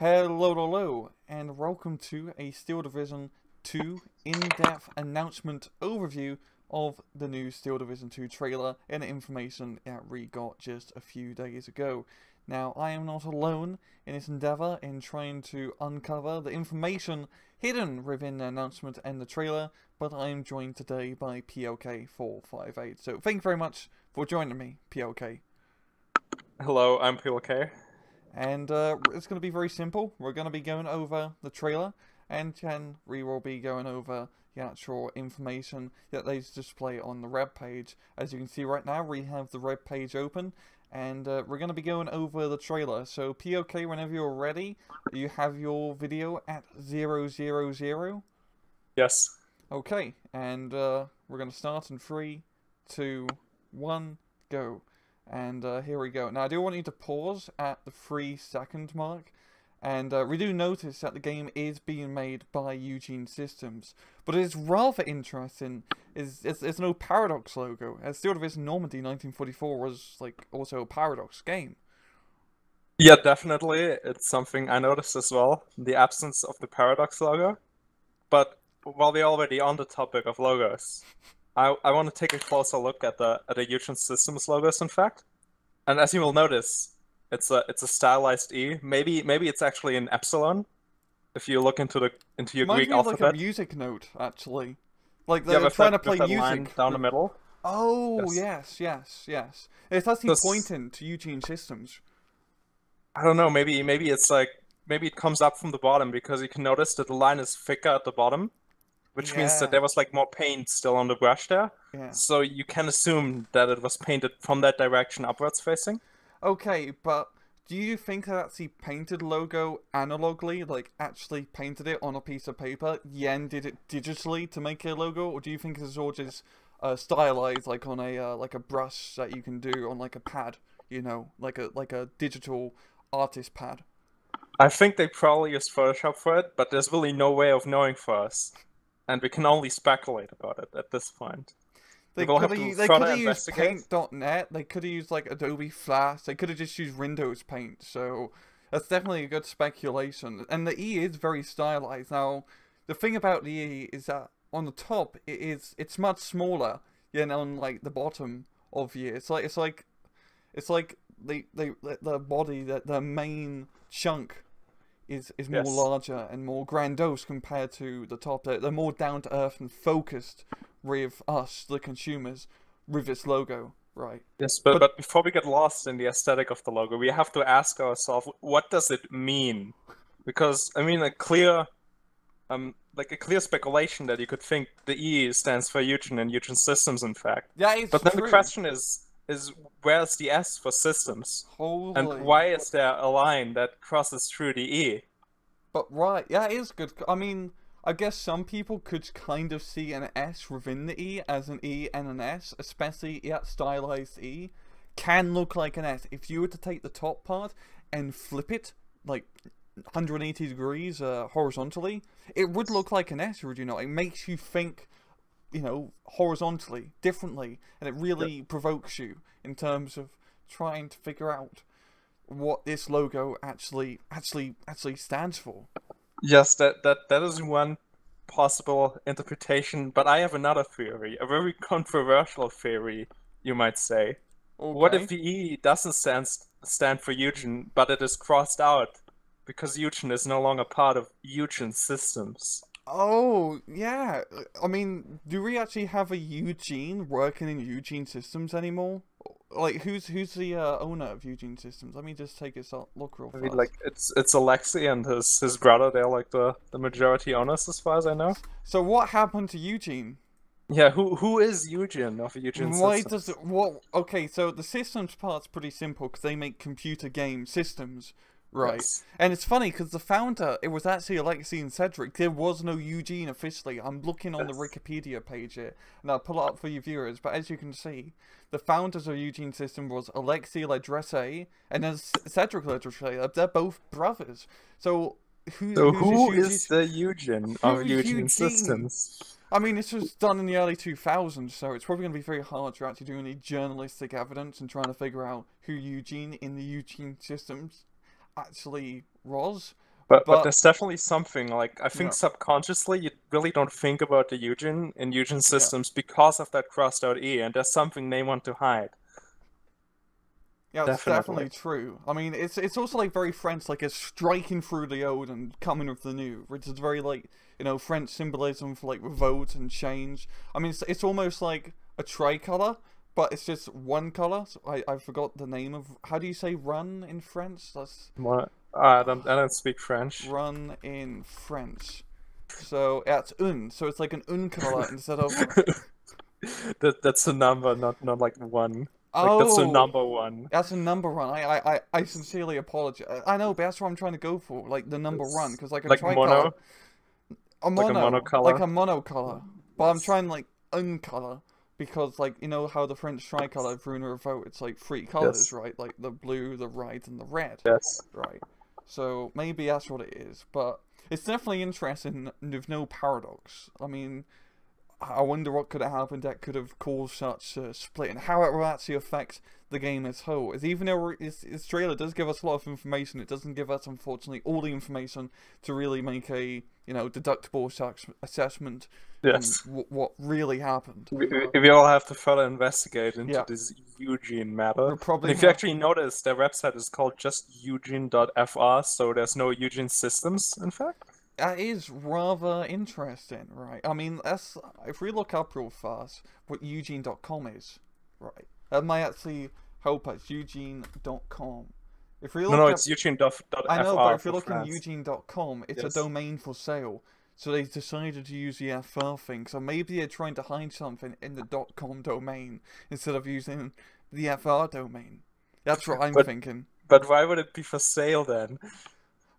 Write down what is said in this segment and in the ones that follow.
Hello, and welcome to a Steel Division 2 in-depth announcement overview of the new Steel Division 2 trailer and information that we got just a few days ago. Now, I am not alone in this endeavor in trying to uncover the information hidden within the announcement and the trailer, but I am joined today by PLK458. So thank you very much for joining me, PLK. Hello, I'm PLK. And it's going to be very simple. We're going to be going over the trailer, and then we will be going over the actual information that they display on the web page. As you can see right now, we have the web page open, and we're going to be going over the trailer. So POK, whenever you're ready, you have your video at 000. Yes. Okay, and we're going to start in 3, 2, 1, go. And here we go. Now I do want you to pause at the 3-second mark, and we do notice that the game is being made by Eugene Systems, but it is rather interesting is there's no Paradox logo, as Steel Division Normandy 1944 was like also a Paradox game. Yeah, definitely. It's something I noticed as well, the absence of the Paradox logo. But while we're already on the topic of logos, I want to take a closer look at the Eugene Systems logos, in fact. And as you will notice, it's a stylized E. Maybe it's actually an epsilon. If you look into your Reminds Greek me of alphabet. like a music note, actually. Like Yeah, they're with trying that, to play with that music. line down the middle. Oh, Yes. yes. It's actually pointing to Eugene Systems. I don't know, maybe it's like, maybe it comes up from the bottom, because you can notice that the line is thicker at the bottom, which means that there was like more paint still on the brush there. Yeah. So you can assume that it was painted from that direction upwards facing. Okay, but do you think that actually painted logo analogly, like actually painted it on a piece of paper, then did it digitally to make a logo, or do you think it's all just stylized like on a like a brush that you can do on like a pad, you know, like a digital artist pad? I think they probably used Photoshop for it, but there's really no way of knowing for us. And we can only speculate about it at this point. They We'll could have have to used, they further could have used investigate. Paint.net. They could have used like Adobe Flash. They could have just used Windows Paint. So that's definitely a good speculation. And the E is very stylized. Now, the thing about the E is that on the top it's much smaller than on like the bottom of the E. It's like the body, that the main chunk is more Yes. larger and more grandiose compared to the top. They're more down to earth and focused with us, the consumers, with its logo, right? Yes, but before we get lost in the aesthetic of the logo, we have to ask ourselves, what does it mean? Because I mean, like a clear speculation that you could think the E stands for Eugene and Eugene Systems, in fact. Yeah, it's But then true. the question is where's the S for systems? Holy. And why is there a line that crosses through the E? But right, yeah, it is good. I mean, I guess some people could kind of see an S within the E as an E and an S, especially that stylized E can look like an S. If you were to take the top part and flip it like 180 degrees horizontally, it would look like an S, would you know? It makes you think, you know, horizontally, differently, and it really provokes you in terms of trying to figure out what this logo actually stands for. Yes, that is one possible interpretation, but I have another theory, a very controversial theory, you might say. Okay. What if the E doesn't stand for Eugene, but it is crossed out because Eugene is no longer part of Eugene Systems? Oh, yeah. I mean, do we actually have a Eugene working in Eugene Systems anymore? Like, who's the owner of Eugene Systems? Let me just take a look real I fast. mean, like, it's Alexei and his brother. They're like the majority owners, as far as I know. So what happened to Eugene? Yeah, who is Eugene of Eugene Why Systems? does it... What... Okay, so the systems part's pretty simple, because they make computer game systems, right? Yes. And it's funny, because the founder, it was actually Alexei and Cedric. There was no Eugene officially. I'm looking on the Wikipedia page here, and I'll pull it up for you viewers, but as you can see, the founders of Eugene System was Alexei Ledresse and then Cedric Ledresse. They're both brothers. So who is the Eugene of Eugene Eugene? Systems? I mean, this was done in the early 2000s, so it's probably going to be very hard to actually do any journalistic evidence and trying to figure out who Eugene in the Eugene Systems actually was. But But there's definitely something like I think yeah, subconsciously you really don't think about the Eugen in Eugen yeah. systems because of that crossed out E, and there's something they want to hide. Yeah, it's Definitely. definitely true. I mean, it's also like very French, like it's striking through the old and coming with the new, which is very like French symbolism for like revolt and change. I mean, it's almost like a tricolor, but it's just one color. So I forgot the name of how do you say run in French? That's What? I don't speak French. run in French. So yeah, it's un. So it's like an un color instead of That's a number, not like one. Like that's a oh. number one. That's a number run. I sincerely apologize. I know, but that's what I'm trying to go for, like the number run, It's because like a like tricolor, mono, a like a mono, like monocolor. a monocolor. But I'm Yes. trying like uncolor because like how the French tricolor Bruno Revolt, it's like three colors, Yes. right? Like the blue, the red, and the red, Yes. right? So maybe that's what it is, but it's definitely interesting with no paradox. I mean, I wonder what could have happened that could have caused such a split and how it will actually affect the game as whole. As even though its trailer does give us a lot of information, it doesn't give us, unfortunately, all the information to really make a deductible assessment on Yes. what really happened. We all have to further investigate into Yeah, this Eugene matter. we'll And probably if you have. actually notice, their website is called just Eugene.fr, so there's no Eugene systems, in fact. That is rather interesting, right? I mean, that's if we look up real fast what Eugene.com is, right? That might actually help us. Eugene.com. If we No, look up, it's Eugene.fr I know, but if you for look in France. Eugene.com, it's a Yes. domain for sale. So they decided to use the FR thing. So maybe they're trying to hide something in the .com domain instead of using the FR domain. That's what I'm But thinking. but why would it be for sale then?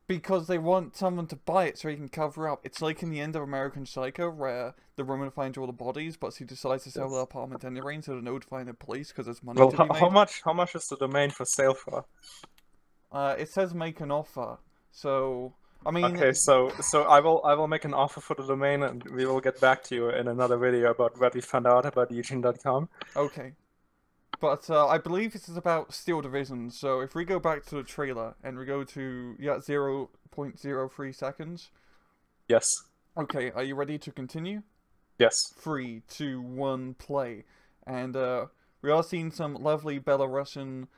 Because they want someone to buy it so he can cover up. It's like in the end of American Psycho where the woman finds all the bodies, but she decides to sell the Yes. apartment anyway instead of notifying the police because there's money Well, to be how made. much is the domain for sale for? It says make an offer. So, I mean, Okay, so I will make an offer for the domain, and we will get back to you in another video about what we found out about Eugene.com. okay. But I believe this is about Steel Division, so if we go back to the trailer and we go to, 0.03 seconds. Yes. Okay, are you ready to continue? Yes. 3, 2, 1, play. And we are seeing some lovely Belarusian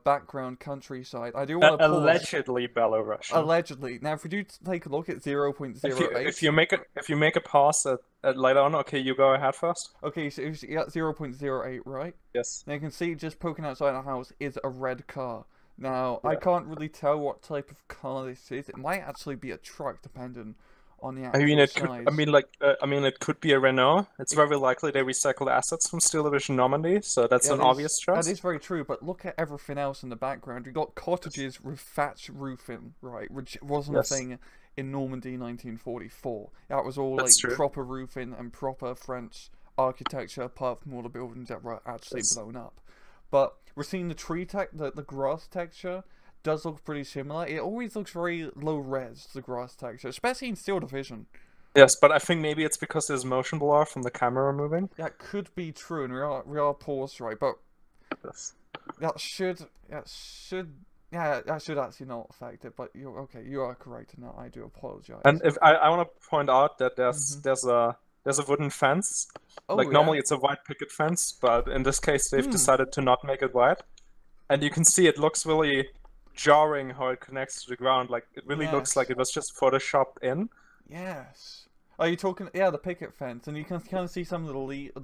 background countryside. I do want to pause. Allegedly Belarusian. Allegedly. Now, if we do take a look at If you 0.08. if you make a pause at later on, okay, you go ahead first. Okay, so you got 0.08, right? Yes. Now you can see just poking outside the house is a red car. Now, I Yeah. can't really tell what type of car this is. It might actually be a truck, depending on the I actual mean, it could. size. I mean, it could be a Renault. It's very likely they recycled assets from Steel Division Normandy, so that's an obvious That choice. is very true, but look at everything else in the background. You've got cottages with thatch roofing, right, which wasn't a Yes, thing in Normandy 1944. That was all that's like true. proper roofing and proper French architecture, apart from all the buildings that were actually Yes. blown up. But we're seeing the the grass texture does look pretty similar. It always looks very low res, the grass texture, especially in Steel Division. Yes, but I think maybe it's because there's motion blur from the camera moving. That could be true, and we are paused, right? But Yes. that should that should actually not affect it. But you're okay. You are correct in that. I do apologize. And if I want to point out that Mhm. there's a wooden fence. Oh Like yeah. normally it's a white picket fence, but in this case they've decided to not make it white. And you can see it looks really jarring how it connects to the ground. Like it really looks like Yes. it was just photoshopped in. Yes. Are you talking? Yeah, the picket fence, and you can kind of see some of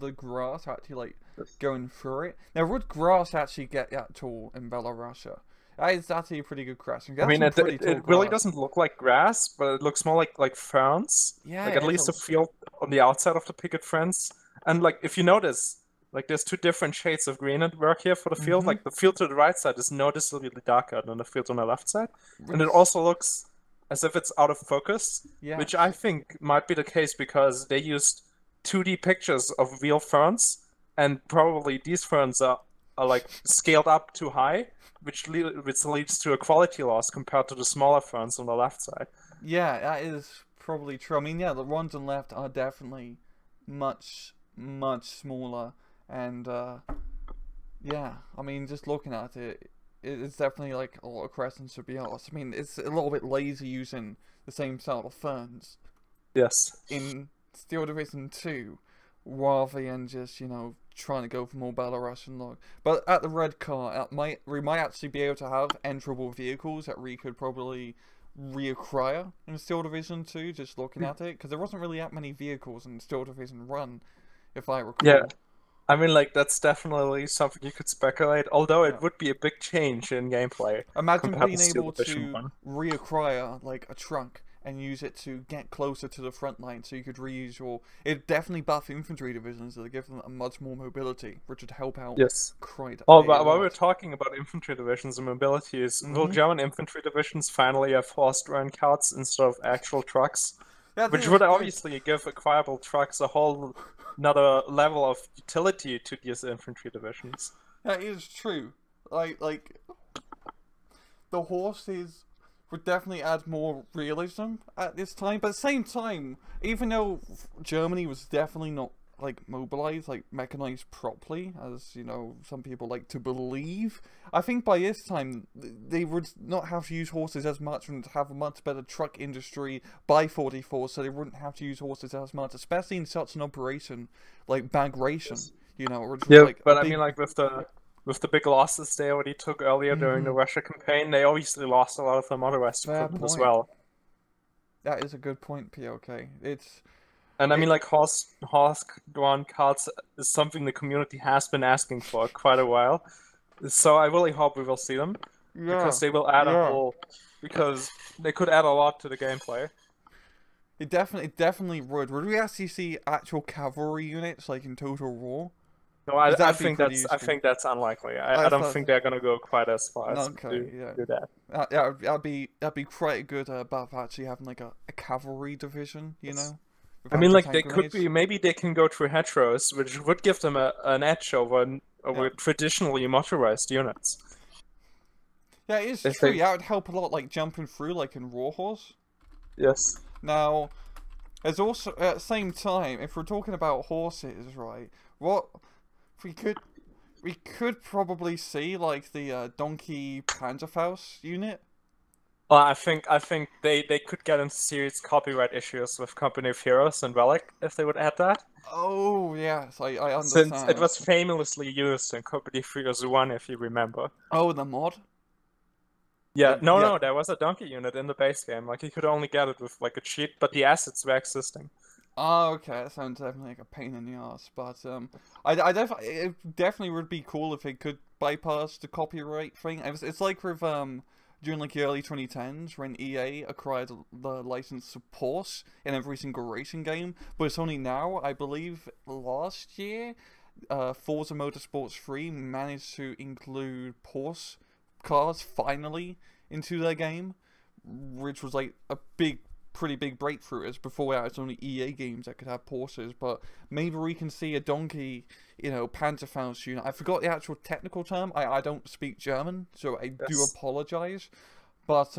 the grass actually like going through it. Now, would grass actually get that tall in Belarusia? That is actually a pretty good question. I That's mean, some pretty tall it really grass. doesn't look like grass, but it looks more like ferns. Yeah, Like at it least a does. field on the outside of the picket fence. And like if you notice, like there's two different shades of green at work here for the field. Mm-hmm. Like the field to the right side is noticeably darker than the field on the left side. And it Which, also looks as if it's out of focus, which I yes. think might be the case because they used 2D pictures of real ferns, and probably these ferns are like scaled up too high, which leads to a quality loss compared to the smaller ferns on the left side. Yeah, that is probably true. I mean, yeah, the ones on the left are definitely much, much smaller, and yeah, I mean, just looking at it, it's definitely like a lot of crescents to be honest. I mean, it's a little bit lazy using the same sort of ferns Yes. in Steel Division 2 rather than just, trying to go for more battle rush and log. But at the red car, we might actually be able to have enterable vehicles that we could probably reacquire in Steel Division 2, just looking at it, because there wasn't really that many vehicles in Steel Division 1, if I recall. Yeah. I mean, like, that's definitely something you could speculate, although Yeah. it would be a big change in gameplay Imagine compared being to Steel able Division to 1. reacquire, like, a truck and use it to get closer to the front line so you could reuse your... It definitely buff infantry divisions that give them a much more mobility, which would help out Yes. quite Oh, a but while we're lot. talking about infantry divisions and mobilities, will Mhm. German infantry divisions finally have horse-drawn carts instead of actual trucks? Yeah, I think Which that's would good. obviously give acquirable trucks a whole another level of utility to these infantry divisions. That is true. Like the horses would definitely add more realism at this time. But at the same time, even though Germany was definitely not like mobilized, like mechanized properly, as some people like to believe, I think by this time they would not have to use horses as much and have a much better truck industry by 44, so they wouldn't have to use horses as much, especially in such an operation like Bagration, which was Yeah, like a but I mean, big. like with the big losses they already took earlier during the Russia campaign, they obviously lost a lot of their motorized Fair equipment as point. well. That is a good point, POK. And I mean, It like horse-drawn carts is something the community has been asking for quite a while. So I really hope we will see them yeah, because they will add a yeah. whole because they could add a lot to the gameplay. It definitely would. Would we actually see actual cavalry units like in Total War? No, Because I that'd be think pretty I useful. think that's unlikely. I I don't thought. think they're gonna go quite as far as Okay, yeah. do that. Yeah, that'd be quite a good buff actually having like a cavalry division, Yes. with I mean, like they anti-tank could grenades. be maybe they can go through hedgerows, which would give them an edge Yeah, over traditionally motorized units. yeah, it is If true. they Yeah, it would help a lot, like jumping through, like in Warhorse. yes. Now, there's also at the same time, if we're talking about horses, right? What if we could probably see like the Donkey Panzerfaust unit. Well, I think they could get into serious copyright issues with Company of Heroes and Relic if they would add that. Oh yes, I Since it understand. was famously used in Company of Heroes 1, if you remember. Oh, the mod. Yeah, no, Yeah. no, there was a donkey unit in the base game. Like, you could only get it with, like, a cheat, but the assets were existing. Oh, okay. That sounds definitely like a pain in the ass, but it definitely would be cool if it could bypass the copyright thing. It's like with during like the early 2010s when EA acquired the license to Porsche in every single racing game, but it's only now, I believe, last year, Forza Motorsports 3 managed to include Porsche cars finally into their game, which was like a pretty big breakthrough. As before that, it's only EA games that could have Porsches, but maybe we can see a donkey, Panzerfaust unit. I forgot the actual technical term. I don't speak German, so I do Yes. apologize. But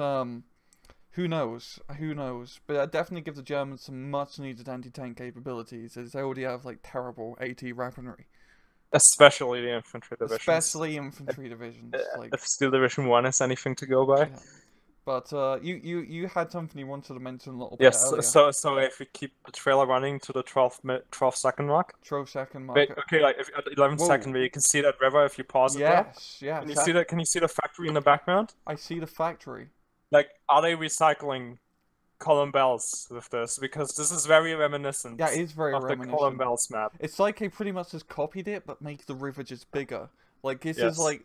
who knows? Who knows? But that definitely gives the Germans some much needed anti-tank capabilities, as they already have like terrible AT weaponry, Especially the infantry divisions. especially infantry divisions. Like, If Steel Division 1 is anything to go by. yeah. But you had something you wanted to mention a little bit Yes, earlier. so if we keep the trailer running to the 12-second mark. 12-second Wait, marker. okay, like if at 11 Whoa. second where you can see that river if you pause it there. Yes, yes. Can you see that? Can you see the factory in the background? I see the factory. Like, are they recycling column bells with this? Because this is very reminiscent Yeah, it is very of the column reminiscent. bells map. It's like they pretty much just copied it, but make the river just bigger. Like this is Yes. like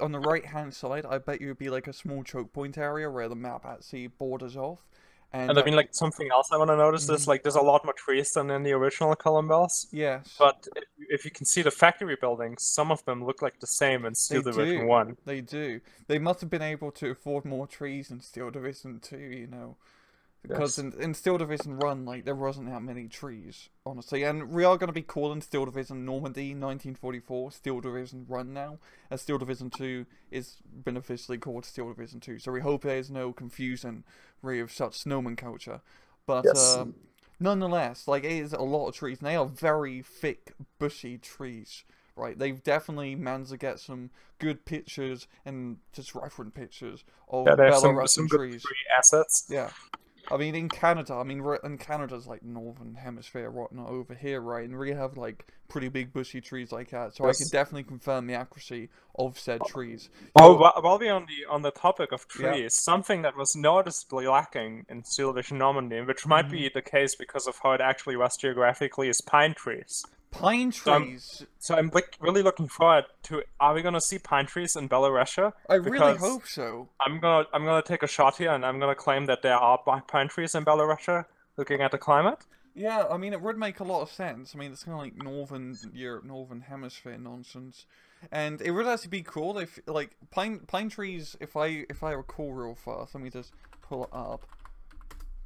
on the right hand side. I bet you would be like a small choke point area where the map actually borders off, and And I mean, like, something else I want to notice is, Mhm. like, there's a lot more trees than in the original column bells. Yes, But if you can see the factory buildings, some of them look like the same in they Steel Division do. 1. They do. They must have been able to afford more trees in Steel Division 2, because Yes. in Steel Division 1, like, there wasn't that many trees, honestly. And we are going to be calling Steel Division Normandy 1944 Steel Division 1 now, as Steel Division 2 is been officially called Steel Division 2. So we hope there's no confusion, really, of such nomenclature. But, Yes. nonetheless, like, it is a lot of trees, and they are very thick, bushy trees. right? They've definitely managed to get some good pictures and just reference pictures of Yeah, they have Belarusian some good trees. tree assets. Yeah. I mean, in Canada, and Canada's like northern hemisphere, whatnot over here, right? And we have like pretty big bushy trees like that, so I can Yes. definitely confirm the accuracy of said trees. Oh, So, while we're on the topic of yeah. trees, something that was noticeably lacking in Steel Vision Normandy, which might be the case because of how it actually was geographically, is pine trees. Pine So trees. I'm like really looking forward to. Are we gonna see pine trees in Belarusia? I really Because hope so. I'm gonna take a shot here, and I'm gonna claim that there are pine trees in Belarusia. Looking at the climate. Yeah, I mean, it would make a lot of sense. I mean, it's kind of like Northern Europe, Northern Hemisphere nonsense, and it would actually be cool if, like, pine trees. If I recall real fast, let me just pull it up.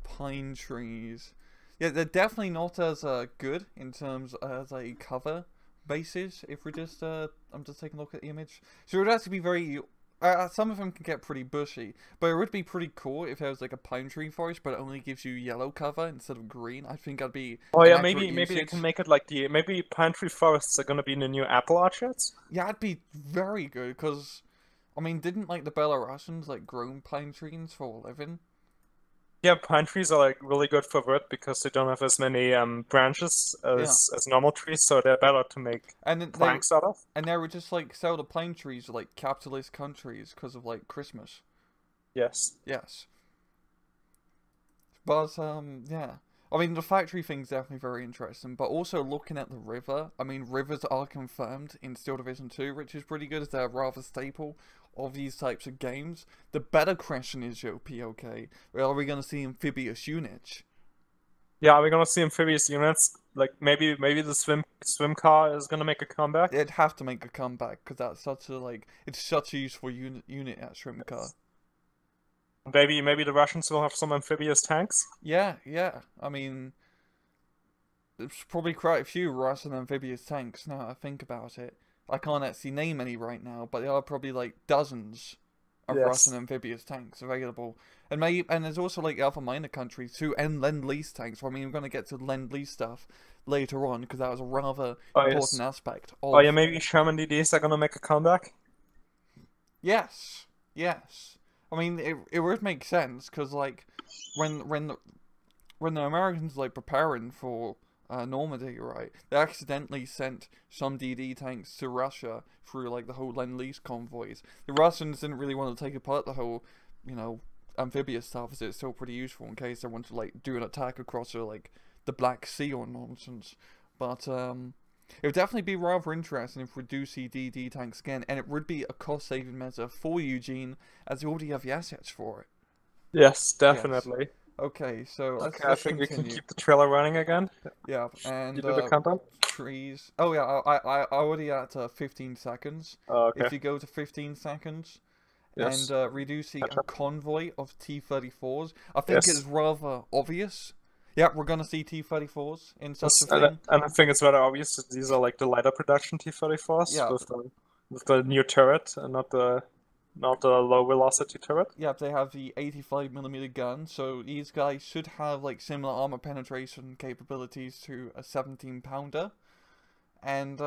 Pine trees. Yeah, they're definitely not as good in terms as a cover basis. If we just I'm just taking a look at the image. So it would actually be very. Some of them can get pretty bushy, but it would be pretty cool if there was like a pine tree forest, but it only gives you yellow cover instead of green. I think that'd be Oh an yeah, accurate maybe they usage. can make it like maybe pine tree forests are gonna be in the new apple orchards. Yeah, it'd be very good because, I mean, didn't like the Belarusians like grow pine trees for a living? Yeah, pine trees are like really good for wood because they don't have as many branches Yeah, as normal trees, so they're better to make and then planks out of. they would just like sell the pine trees to like capitalist countries because of like Christmas. Yes. Yes, but yeah. I mean, the factory thing's definitely very interesting, but also looking at the river, I mean, rivers are confirmed in Steel Division 2, which is pretty good, as they're rather staple of these types of games. The better question is, yo, POK, are we going to see amphibious units? Yeah, are we gonna see amphibious units? Like maybe the swim car is gonna make a comeback. It'd have to make a comeback, because that's such a, like, it's such a useful unit at Shrimp Car. Maybe the Russians will have some amphibious tanks. Yeah, yeah, I mean, there's probably quite a few Russian amphibious tanks now I think about it. I can't actually name any right now, but there are probably like dozens of Russian Yes. amphibious tanks available. And there's also like other minor countries too, and Lend-Lease tanks. I mean, we're going to get to Lend-Lease stuff later on, because that was a rather Oh important yes. aspect Oh of... yeah, maybe Sherman DDs are gonna make a comeback. Yes, yes. I mean, it would make sense, because like, when the Americans like preparing for Normandy, right? They accidentally sent some DD tanks to Russia through like the whole Lend-Lease convoys. The Russians didn't really want to take apart the whole, amphibious stuff, as it's still pretty useful in case they want to like do an attack across like the Black Sea or nonsense. But it would definitely be rather interesting if we do see DD tanks again, and it would be a cost-saving measure for Eugene, as you already have the assets for it. Yes, Yes. definitely. Okay, so Okay, I let's think we can continue. keep the trailer running again. Yeah, and You do the countdown? trees. Oh yeah, I already at 15 seconds. Oh, okay. If you go to 15 seconds and Yes. we do see Catch a up. convoy of T-34s, I think Yes. it's rather obvious. Yeah, we're gonna see T-34s in such Yes, a thing. and I think it's rather obvious that these are like the lighter production T-34s Yeah, with the new turret and not the low velocity turret. yeah, they have the 85mm gun, so these guys should have like similar armor penetration capabilities to a 17-pounder. And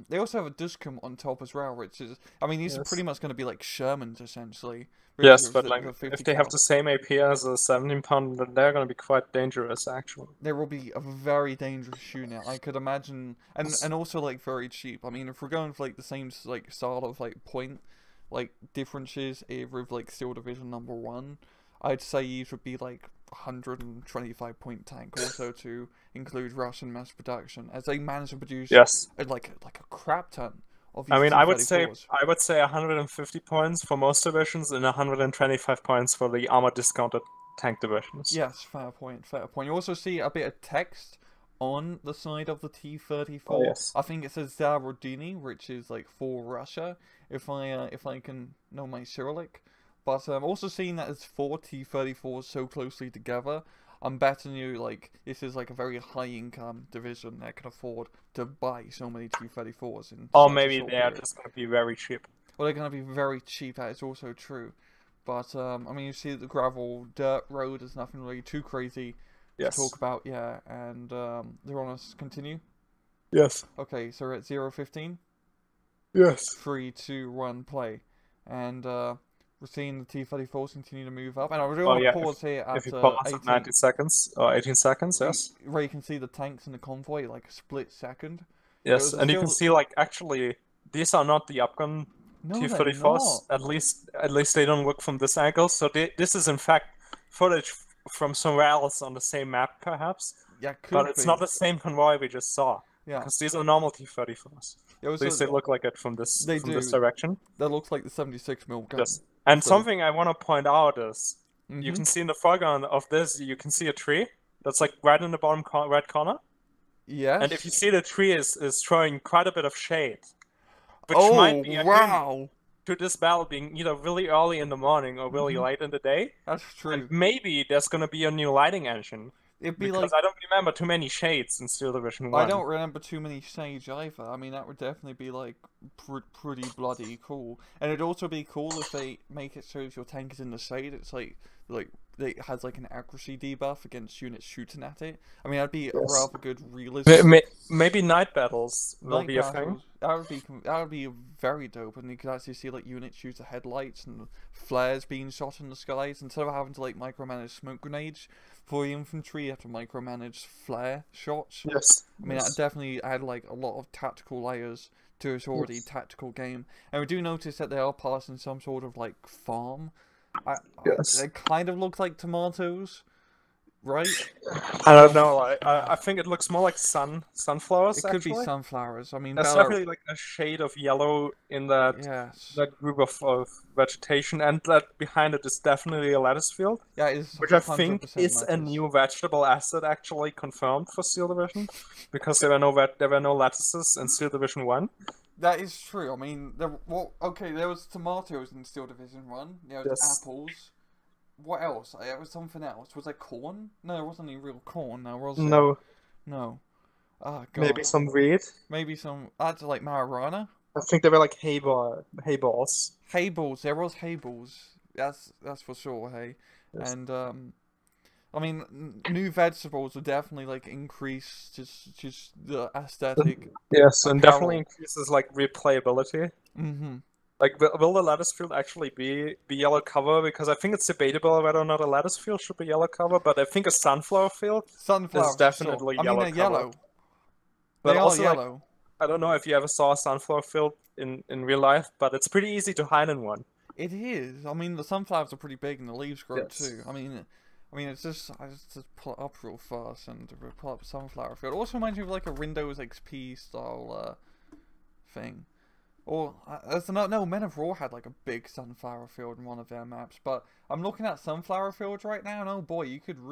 they also have a Discum on top as well, which is, I mean, these are pretty Yes. much going to be like Shermans, essentially. Yes, With but like the 50 if they have cal. the same AP as a 17-pounder, then they're gonna be quite dangerous actually. There will be a very dangerous unit, I could imagine, and also like very cheap. I mean, if we're going for like the same like style of like point, like differences with like Steel Division number 1, I'd say these would be like 125-point tank, also to include Russian mass production, as they managed to produce Yes. like a crap ton of I these mean, T-34s. I would say 150 points for most divisions and 125 points for the armor discounted tank divisions. Yes, fair point, fair point. You also see a bit of text on the side of the Oh T-34. yes. I think it says Zarodini, which is like for Russia, if I can know my Cyrillic. But I'm also seeing that there's 4 T-34s so closely together. I'm betting you like this is like a very high income division that can afford to buy so many T-34s in Or such a maybe short they are period. just gonna be very cheap. Well, they're going to be very cheap, that is also true. But, I mean, you see that the gravel dirt road is nothing really too crazy to talk Yes. about, yeah. And, they're on us continue. Yes. Okay, so we're at 0:15. Yes. 3, 2, 1, play. And we're seeing the T-34s continue to move up. And I really Oh want to yeah, pause here if at you pause at 90 18, seconds or 18 seconds, yes. where you can see the tanks and the convoy like a split second. It Yes, was and you can still... see like actually these are not the upgun No, they're T-34s. not. At least they don't look from this angle. So this is in fact footage from somewhere else on the same map, perhaps. Yeah, But could it's be. not the same convoy we just saw, Yeah. because these are normal T-34s. It At was least they look like it from they this do. direction. That looks like the 76 mil gun. Yes. And So, something I want to point out is you mm-hmm. can see in the foreground of this, you can see a tree that's like right in the bottom right corner. And if you Yes. see the tree is throwing quite a bit of shade, which might Oh, be a hint wow. to this battle being either really early in the morning or really Mm-hmm. late in the day. That's And true. maybe there's gonna be a new lighting engine, It'd be because like... I don't remember too many shades in Steel Division I 1. don't remember too many shades either. I mean, that would definitely be like pretty bloody cool. And it'd also be cool if they make it so if your tank is in the shade, it's like it has like an accuracy debuff against units shooting at it. I mean, that'd be a Yes. rather good realism. Maybe night battles will Night be a thing. battles, that would be very dope, and you could actually see like units shoot the headlights and flares being shot in the skies instead of having to like micromanage smoke grenades for the infantry. You have to micromanage flare shots. Yes. I mean, that definitely add like a lot of tactical layers to its already tactical game, and we do notice that they are passing some sort of like farm. Yes. It kind of looks like tomatoes, right? I don't know. I think it looks more like sunflowers. It could Actually, be sunflowers. I mean, there's definitely like a shade of yellow in yes, that group of vegetation, and that behind it is definitely a lettuce field, yeah, it's which I think 100% is a lettuce. new vegetable asset actually confirmed for Steel Division, because there were no lettuces in Steel Division 1. That is true. I mean, there was tomatoes in Steel Division 1. There was Yes. apples. What else? It was something else. Was there corn? No, there wasn't any real corn. Now was there? No, No. Oh god. maybe some wheat. Maybe some. That's like marijuana. I think they were like hay balls. Hay balls. There was hay balls. That's for sure. Hey, Yes. and I mean, new vegetables would definitely like increase just the aesthetic. Yes, and definitely Apparel. increases like replayability. Mm-hmm. Like, will the lettuce field actually be yellow cover? Because I think it's debatable whether or not a lettuce field should be yellow cover, but I think a sunflower field Sunflowers, is definitely sure. I mean, yellow they're cover. yellow. But They are also, like, yellow. I don't know if you ever saw a sunflower field in real life, but it's pretty easy to hide in one. It is. I mean, the sunflowers are pretty big and the leaves grow Yes. too. I mean, it's just I just pull it up real fast and pull up a sunflower field. It also reminds me of like a Windows XP style thing. Or no, Men of War had like a big sunflower field in one of their maps. But I'm looking at sunflower fields right now, and oh boy, you could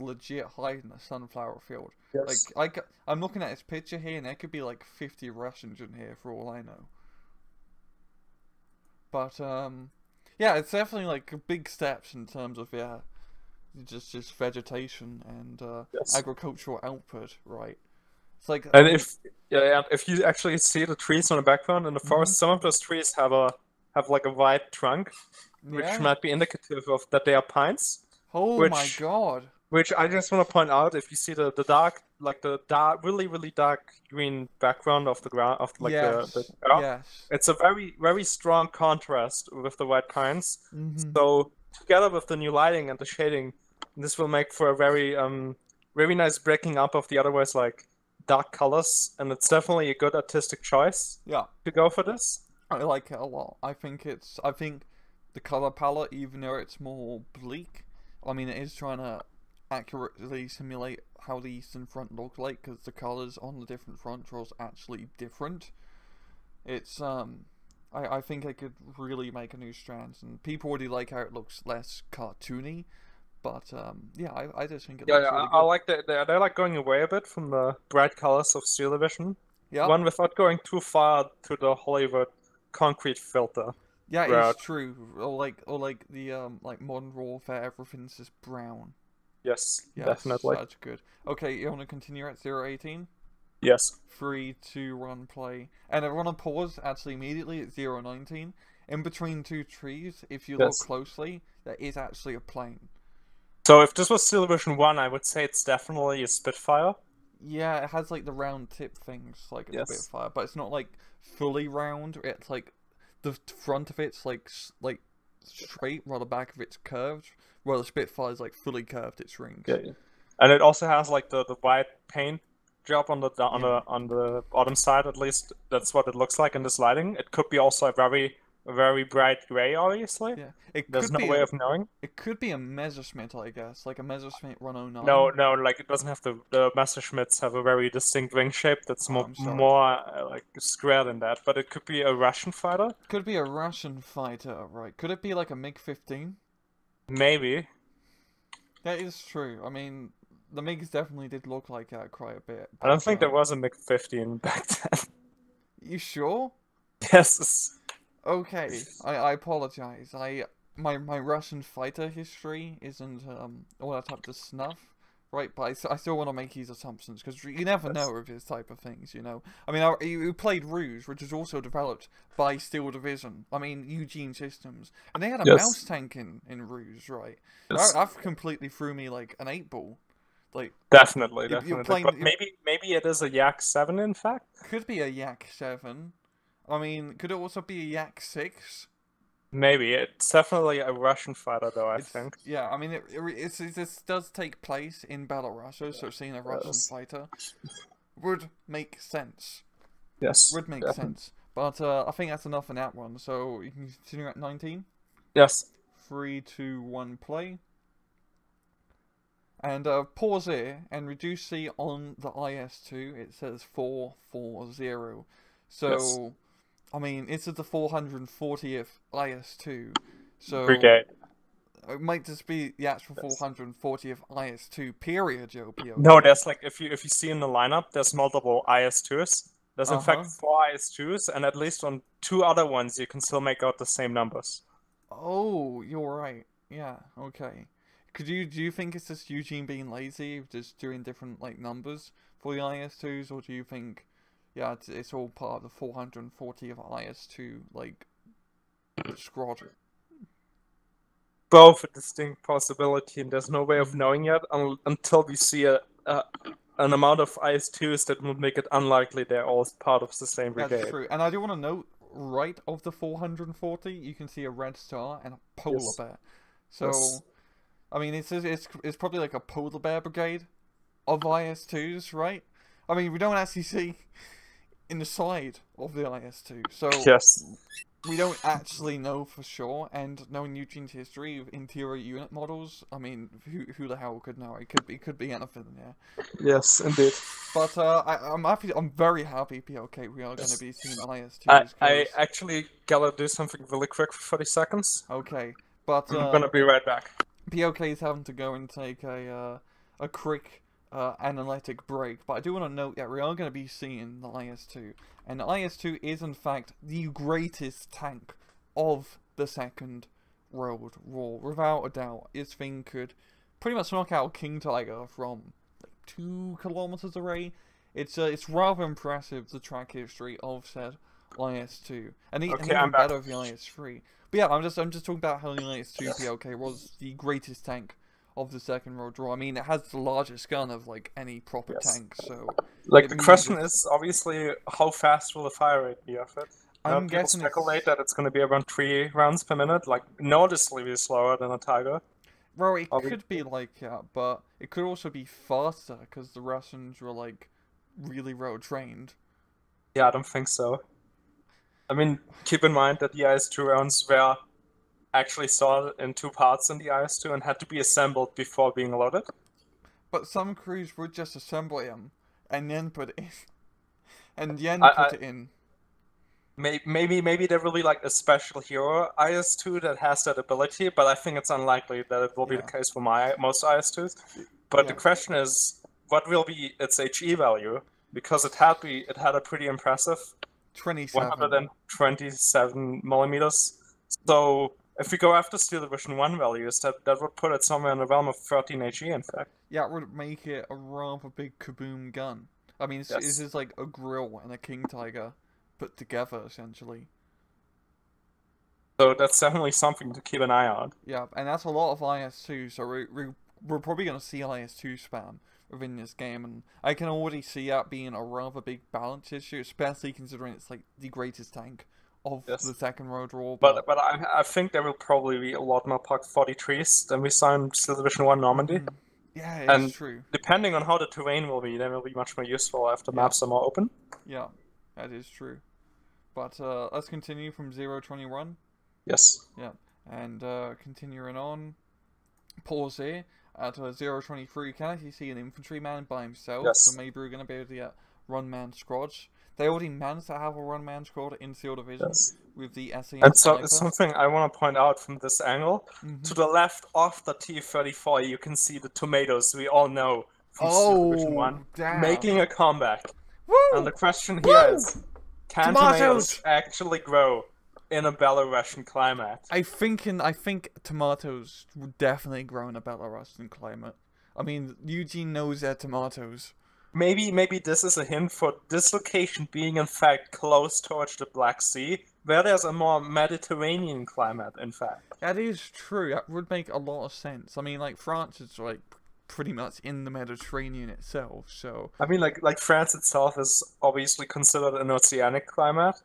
legit hide in a sunflower field. Yes. I'm looking at this picture here, and there could be like 50 Russians in here for all I know. But yeah, it's definitely like big steps in terms of just vegetation and Yes. agricultural output, right? It's like And if you actually see the trees on the background in the forest, some of those trees have like a wide trunk, which yeah. might be indicative of that they are pines. Oh my god. Which I just want to point out, if you see the really dark green background of the ground of like Yes. the earth, Yes. it's a very strong contrast with the white pines. Mm-hmm. So together with the new lighting and the shading, this will make for a very nice breaking up of the otherwise like dark colors, and it's definitely a good artistic choice Yeah. to go for this. I like it a lot. I think the color palette, even though it's more bleak, I mean, it is trying to accurately simulate how the Eastern Front looked like, because the colors on the different front rows actually different. It's I think they could really make a new strand, and people already like how it looks less cartoony. But yeah, I just think it looks really I good. like that they're like going away a bit from the bright colors of Steel Division. Yeah, One without going too far to the Hollywood concrete filter. yeah, route. it's true. Or like the like Modern Warfare, everything's just brown. Yes, Yes, definitely. that's good. Okay, you want to continue at 018? Yes. 3, 2, 1, play. And I want to pause actually immediately at 019. In between two trees, if you look Yes. closely, there is actually a plane. So if this was Steel Division 1, I would say it's definitely a Spitfire. Yeah, it has like the round tip things, like it's a bit Yes. fire, but it's not like fully round. It's like the front of it's like straight, while the back of it's curved. While the Spitfire is like fully curved, its rings. Yeah, yeah. And it also has like the white paint job on the Yeah. on the bottom side. At least that's what it looks like in this lighting. It could be also a very bright gray. Obviously, Yeah, it there's could no be way a of knowing. Messerschmitt, I guess, like a Messerschmitt 109. No, no, like it doesn't have the Messerschmitts have a very distinct wing shape that's Oh, I'm sorry. more like square than that. But it could be a Russian fighter, Could be a Russian fighter, right? Could it be like a MiG-15? maybe. That is true. I mean, the MiGs definitely did look like that quite a bit, I don't but think there was a MiG-15 back then. you sure? Yes. Okay, I apologize. My Russian fighter history isn't all that up to snuff, right? But I still want to make these assumptions because you never Yes. know with this type of things, you know. I mean, you played Rouge, which is also developed by Steel Division. I mean, Eugene Systems, and they had a mouse Yes. tank in Rouge, right? Yes. That completely threw me like an 8 ball. Like Definitely, you're definitely. playing, But maybe it is a Yak 7 in fact. could be a Yak 7. I mean, could it also be a Yak 6? Maybe it's definitely a Russian fighter, though. I It's think. yeah. I mean, this does take place in Belarus, so seeing a Russian Yes. fighter would make sense. Yes. Would make Definitely. sense. But I think that's enough in that one. So you can continue at 19. Yes. 3, 2, 1, play. And pause here and reduce C on the IS2. It says 440. Yes. So, I mean, this is the 440th IS2. So Brigade. it might just be the actual Yes. 440th IS2 period, Joe POK. No, there's like if you see in the lineup, there's multiple IS2s. There's in fact Uh-huh. 4 IS2s, and at least on 2 other ones, you can still make out the same numbers. Oh, you're right. Yeah, okay. Do you think it's just Eugene being lazy, just doing different like numbers for the IS2s, or do you think, yeah, it's all part of the 440th IS2 like squad? Both a distinct possibility, and there's no way of Mhm. knowing yet until we see an amount of IS2s that would make it unlikely they're all part of the same That's brigade. true. And I do want to note, right of the 440, you can see a red star and a polar Yes. bear. Yes. So, I mean, it's probably like a polar bear brigade of IS2s, right? I mean, we don't actually see in the side of the IS2, so Yes. we don't actually know for sure. And knowing Eugene's history of interior unit models, I mean, who the hell could know? It could be anything, yeah. Yes, indeed. But I'm very happy, PLK. We are going to Yes. be seeing I IS2s I because actually gotta do something really quick for 30 seconds. okay, but I'm gonna be right back. PLK is having to go and take a quick analytic break, but I do want to note that we are going to be seeing the IS-2, and the IS-2 is in fact the greatest tank of the Second World War, without a doubt. This thing could pretty much knock out King Tiger from like 2 kilometers away. It's rather impressive, the track history of said IS-2, and Okay, even I'm back. better with the IS-3. But yeah, I'm just talking about how the IS-2 PLK was the greatest tank of the Second World War. I mean, it has the largest gun of like any proper Yes. tank, so Like it the means question it's, is obviously how fast will the fire rate be of it? I'm People guessing speculate it's that it's going to be around 3 rounds per minute, like noticeably slower than a Tiger. well, it Obviously. could be like that, but it could also be faster because the Russians were like really well trained. Yeah, I don't think so. I mean, keep in mind that the IS-2 rounds were actually sorted in 2 parts in the IS-2 and had to be assembled before being loaded. But some crews would just assemble them and then put it in, and then I put it in. maybe there will be like a special hero IS-2 that has that ability, but I think it's unlikely that it will be the Yeah, case for most IS-2s. But the yeah, question is, what will be its HE value? Because it had a pretty impressive 27. 127 millimeters. So if we go after Steel Division 1 values, that would put it somewhere in the realm of 13 HE, in fact. Yeah, it would make it a rather big kaboom gun. I mean, it's Yes. just like a grill and a King Tiger put together, essentially. So that's definitely something to keep an eye on. Yeah, and that's a lot of IS-2, so we we're probably going to see IS2 spam within this game, and I can already see that being a rather big balance issue, especially considering it's like the greatest tank of Yes. the second road rule. But I think there will probably be a lot more Park 43s than we saw in Steel Division 1 Normandy. Yeah, it's And true. depending on how the terrain will be, they will be much more useful after Yeah. maps are more open. Yeah, that is true. But let's continue from 021. Yes. Yeah, and continuing on, pause here at 023. You can actually see an infantryman by himself, Yes. so maybe we're going to be able to get run-man squads. They already managed to have a run-man squad in Steel Division with the SE And so Sniper. something I want to point out from this angle, to the left of the T-34, you can see the tomatoes we all know from Steel Division 1 damn. making a comeback. Woo! And the question here is, can tomatoes Tomatoes actually grow in a Belarusian climate? I think tomatoes would definitely grow in a Belarusian climate. I mean, Eugene knows their tomatoes. Maybe this is a hint for this location being in fact close towards the Black Sea, where there's a more Mediterranean climate, in fact. That is true. That would make a lot of sense. I mean, like, France is like pretty much in the Mediterranean itself, so I mean, like France itself is obviously considered an oceanic climate,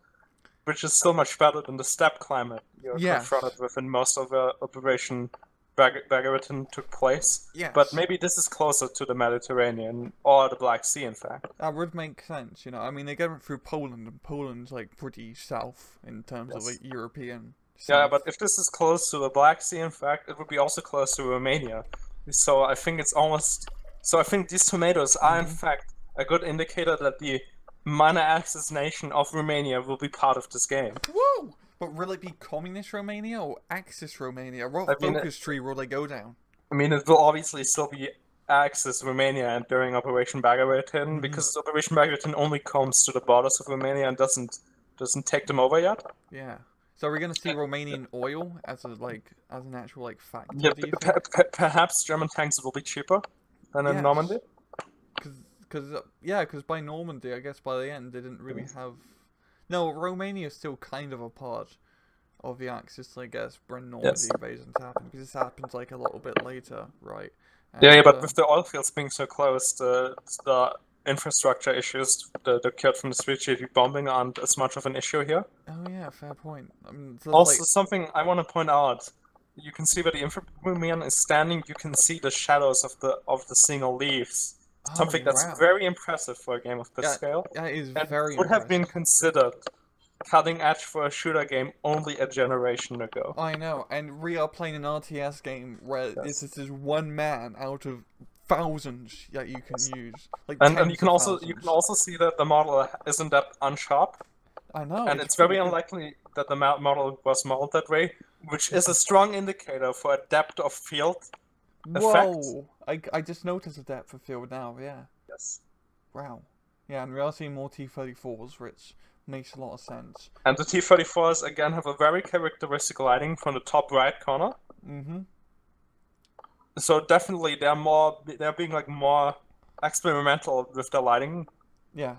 which is still much better than the steppe climate you're confronted with in most of the Operation Bagaritan took place. Yes. But maybe this is closer to the Mediterranean or the Black Sea, in fact. That would make sense, you know. I mean, they go through Poland, and Poland's like pretty south in terms of like European. Yeah, but if this is close to the Black Sea, in fact, it would be also close to Romania. So I think it's almost. So I think these tomatoes are in fact a good indicator that the minor Axis nation of Romania will be part of this game. Woo! But will it be Communist Romania or Axis Romania? What focus tree will they go down? I mean, it will obviously still be Axis Romania during Operation Bagaritan, because Operation Bagaritan only comes to the borders of Romania and doesn't take them over yet. Yeah. So are we going to see Romanian oil as an actual like factor? Yeah, perhaps German tanks will be cheaper than in Normandy. Because by Normandy, I guess by the end they didn't really have. No, Romania is still kind of a part of the Axis, I guess, when Normandy invasions happen, because this happens like a little bit later, right? And, yeah, but with the oil fields being so close, the infrastructure issues that occurred from the strategic bombing aren't as much of an issue here. Oh yeah, fair point. I mean, also, something I want to point out: you can see where the infantryman is standing. You can see the shadows of the single leaves. Something that's very impressive for a game of this scale. That is and very would impressive. have been considered cutting edge for a shooter game only a generation ago. I know, and we are playing an RTS game where this is one man out of thousands that you can use. Like and you can also see that the model isn't that unsharp. I know. And it's very unlikely that the model was modeled that way, which is a strong indicator for a depth of field effect. Whoa! I just noticed a depth of field now, yeah. Yes. Wow. Yeah, and we are seeing more T-34s, which makes a lot of sense. And the T-34s, again, have a very characteristic lighting from the top right corner. So definitely they're being like more experimental with the lighting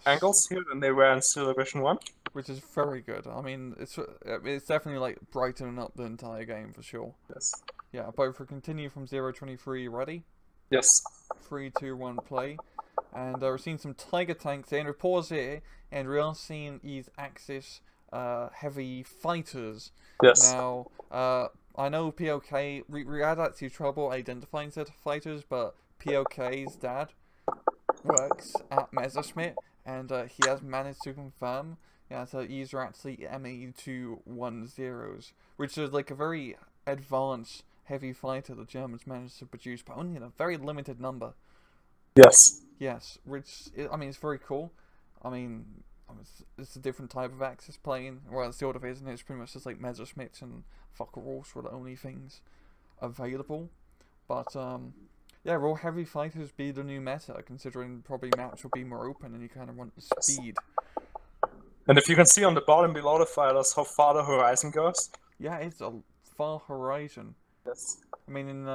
angles here than they were in Steel Division 1. Which is very good. I mean, it's definitely like brightening up the entire game for sure. Yes. Yeah, but for continue from 023, ready? Yes. 3, 2, 1, play. And we're seeing some Tiger tanks and we pause here, and we are seeing these Axis heavy fighters. Yes. Now, I know POK, we had actually trouble identifying set of fighters, but POK's dad works at Messerschmitt, and he has managed to confirm that these are actually ME210s, which is like a very advanced heavy fighter the Germans managed to produce, but only in a very limited number. Yes. Yes, which, I mean, it's very cool. I mean, it's a different type of Axis playing, well, it's sort of isn't it? It's pretty much just like Messerschmitts and Focke-Wulfs were the only things available. But, yeah, will heavy fighters be the new meta, considering probably maps will be more open and you kind of want the speed? And if you can see on the bottom below the fighters how far the horizon goes. Yeah, it's a far horizon. Yes. I mean, in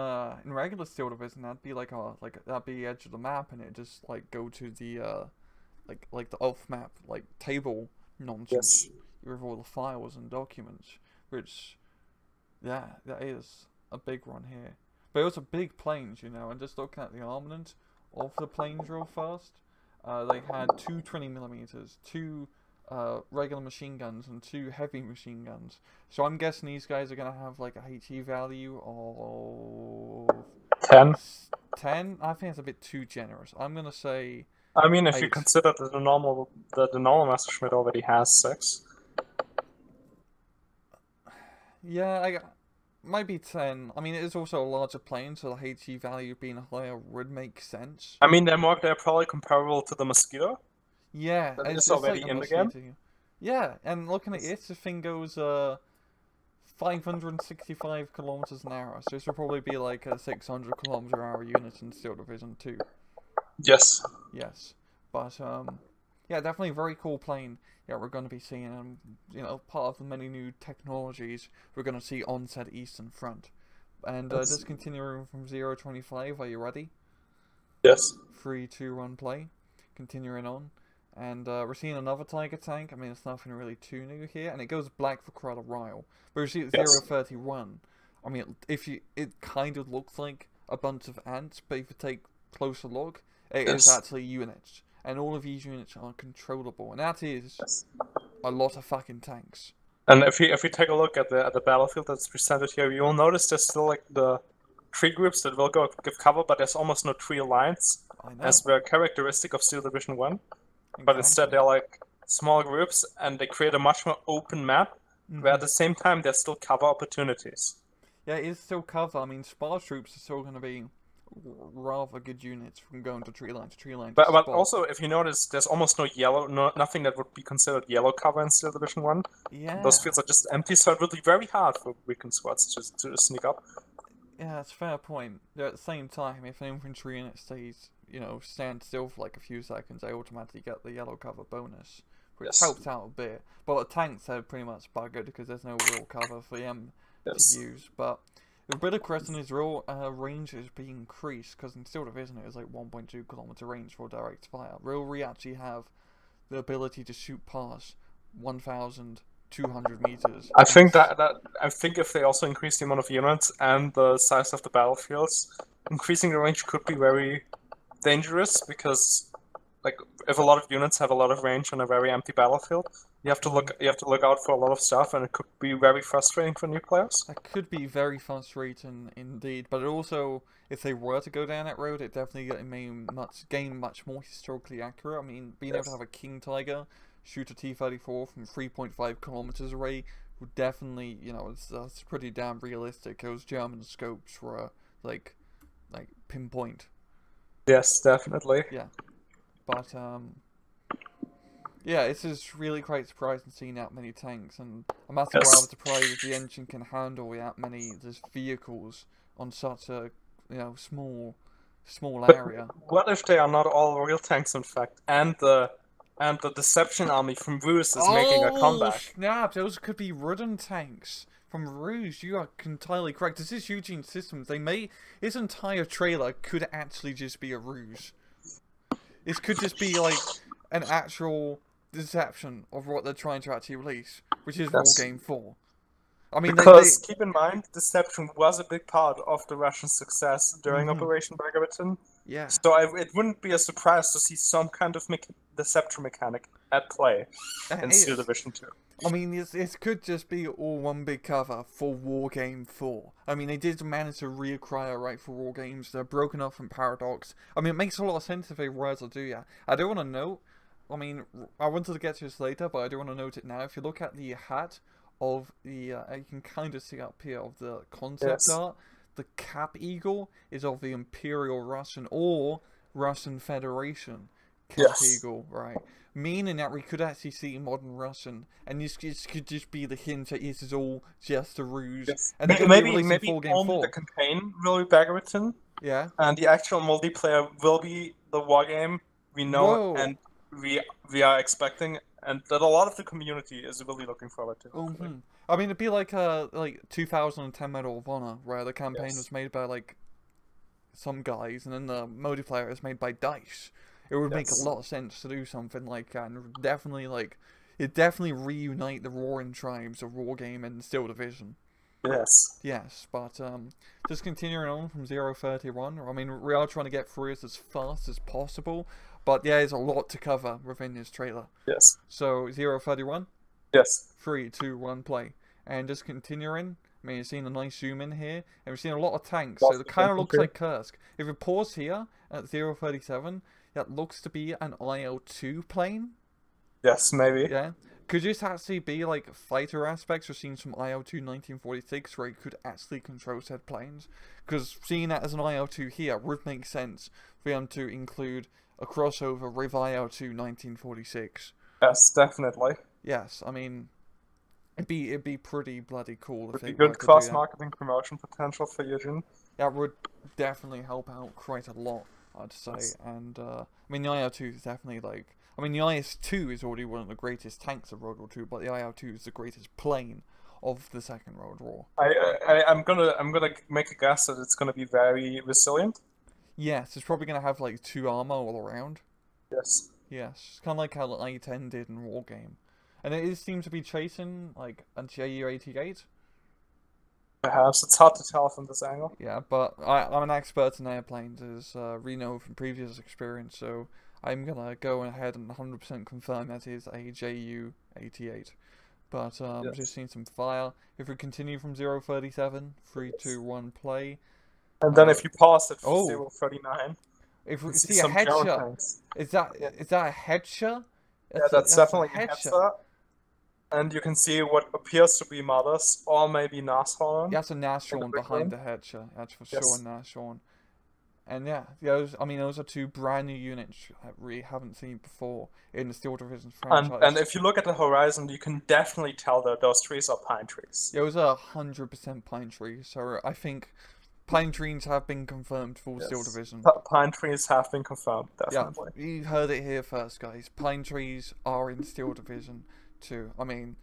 regular Steel Division, that'd be like that'd be the edge of the map, and it just like go to the like the off map like table nonsense with all the files and documents, which that is a big one here. But it was a big planes, you know, and just looking at the armament of the planes real fast, they had two 20mm, two regular machine guns, and two heavy machine guns. So I'm guessing these guys are going to have like a HE value of 10. 10? I think it's a bit too generous. I'm going to say I mean, if you 8. consider that the normal Messerschmitt already has 6. Yeah, might be 10. I mean, it is also a larger plane, so the HE value being higher would make sense. I mean, they're probably comparable to the Mosquito. Yeah, That it's is already like in the game. Yeah, and looking at it, the thing goes 565 kilometers an hour, so this would probably be like a 600 km/h unit in Steel Division 2. Yes. Yes, but yeah, definitely a very cool plane. Yeah, we're going to be seeing, you know, part of the many new technologies we're going to see on said Eastern Front. And just continuing from 0-25, are you ready? Yes. 3, 2, 1, play. Continuing on. And we're seeing another Tiger tank. I mean, it's nothing really too new here. And it goes black for quite a while. But we see at 0-31. I mean, it kind of looks like a bunch of ants, but if you take closer look, it is actually units. And all of these units are controllable. And that is a lot of fucking tanks. And if we take a look at the battlefield that's presented here, you will notice there's still like the tree groups that will go give cover, but there's almost no tree lines, as were characteristic of Steel Division 1. But instead they're like small groups, and they create a much more open map, where at the same time there's still cover opportunities. Yeah, it is still cover. I mean, spar troops are still going to be rather good units from going to tree line to tree line. But also, if you notice, there's almost no yellow, nothing that would be considered yellow cover in Steel Division 1. Yeah. Those fields are just empty, so it would be very hard for weakened squads to sneak up. Yeah, that's a fair point. At the same time, if an infantry unit stays, you know, stand still for like a few seconds, they automatically get the yellow cover bonus, which helps out a bit. But the tanks are pretty much buggered because there's no real cover for them to use. But the bit of Crescent is real range is being increased, because in Steel Division it is like 1.2 kilometer range for direct fire. We actually have the ability to shoot past 1,200 meters. I think I think if they also increase the amount of units and the size of the battlefields, increasing the range could be very dangerous, because like if a lot of units have a lot of range on a very empty battlefield, you have to look out for a lot of stuff, and it could be very frustrating for new players. That could be very frustrating indeed, but it also, if they were to go down that road, it definitely gain much more historically accurate. I mean, being able to have a King Tiger shoot a T-34 from 3.5 kilometers away would definitely, you know, that's pretty damn realistic. Those German scopes were like pinpoint. Yes, definitely. Yeah, but yeah, it's just really quite surprising seeing that many tanks, and I'm actually rather surprised the engine can handle that many vehicles on such a, you know, small area. What if they are not all real tanks, in fact, and the Deception Army from Ruse is making a comeback? Oh snap! Those could be Rudden tanks from Ruse. You are entirely correct. This is Eugene Systems. His entire trailer could actually just be a ruse. This could just be like an actual deception of what they're trying to actually release, which is War Game 4. I mean, because keep in mind, deception was a big part of the Russian success during Operation Bergerbeton. Yeah. So it wouldn't be a surprise to see some kind of deception mechanic at play in Steel Division 2. I mean, it could just be all one big cover for War Game 4. I mean, they did manage to reacquire right for War Games. They're broken up from Paradox. I mean, it makes a lot of sense if they were to do that. I do want to note, I mean, I wanted to get to this later, but I do want to note it now. If you look at the hat of the, you can kind of see up here of the concept art, the cap eagle is of the Imperial Russian or Russian Federation cap eagle, right? Meaning that we could actually see modern Russian, and this could just be the hint that this is all just a ruse. Yes. And maybe only the campaign will be Bergerbeton. Yeah. And the actual multiplayer will be the war game we know and we are expecting, and that a lot of the community is really looking forward to. I mean, it'd be like 2010 Medal of Honor, where the campaign was made by like some guys, and then the multiplayer is made by DICE. It would make a lot of sense to do something like that, and definitely reunite the warring tribes of War Game and Steel Division. Yes. Yes, but just continuing on from 031, I mean, we are trying to get through it as fast as possible, but yeah, there's a lot to cover within this trailer. Yes. So, 031, Yes. 3, 2, 1, play. And just continuing, I mean, you've seen a nice zoom in here, and we've seen a lot of tanks, so it kind of looks like Kursk. If we pause here at 037, that looks to be an IL-2 plane. Yes, maybe. Yeah. Could this actually be like fighter aspects? We're seeing some IL-2 1946 where you could actually control said planes. Because seeing that as an IL-2 here would make sense for them to include a crossover with IL-2 1946. Yes, definitely. Yes, I mean, it'd be pretty bloody cool if Would they be were good to do that. cross-marketing promotion potential for Eugene. That would definitely help out quite a lot, I'd say. Yes. And I mean, the IL-2 is definitely like. I mean, the IS-2 is already one of the greatest tanks of World War II, but the IL-2 is the greatest plane of the Second World War. I'm gonna make a guess that it's gonna be very resilient. Yes, it's probably gonna have like 2 armor all around. Yes. Yes, it's kind of like how the I-10 did in Wargame, and it seems to be chasing like a Ju-88. Perhaps it's hard to tell from this angle. Yeah, but I'm an expert in airplanes, as Reno from previous experience, so I'm gonna go ahead and 100% confirm that is a Ju-88. But Yes. just seeing some fire. If we continue from 037, 3, 2, 1, play. And then if you pause at Oh. 039, If we you see a some German headshot, tanks. is that a headshot? Yeah, that's definitely a headshot. And you can see what appears to be mothers, or maybe Nashorn. Yeah, that's a Nashorn behind the headshot. That's for sure a Nashorn. And yeah, those are 2 brand new units I really haven't seen before in the Steel Division franchise. And if you look at the horizon, you can definitely tell that those trees are pine trees. Yeah, those are 100% pine trees. So I think pine trees have been confirmed for Steel Division. Pine trees have been confirmed, definitely. Yeah, you heard it here first, guys. Pine trees are in Steel Division too. I mean,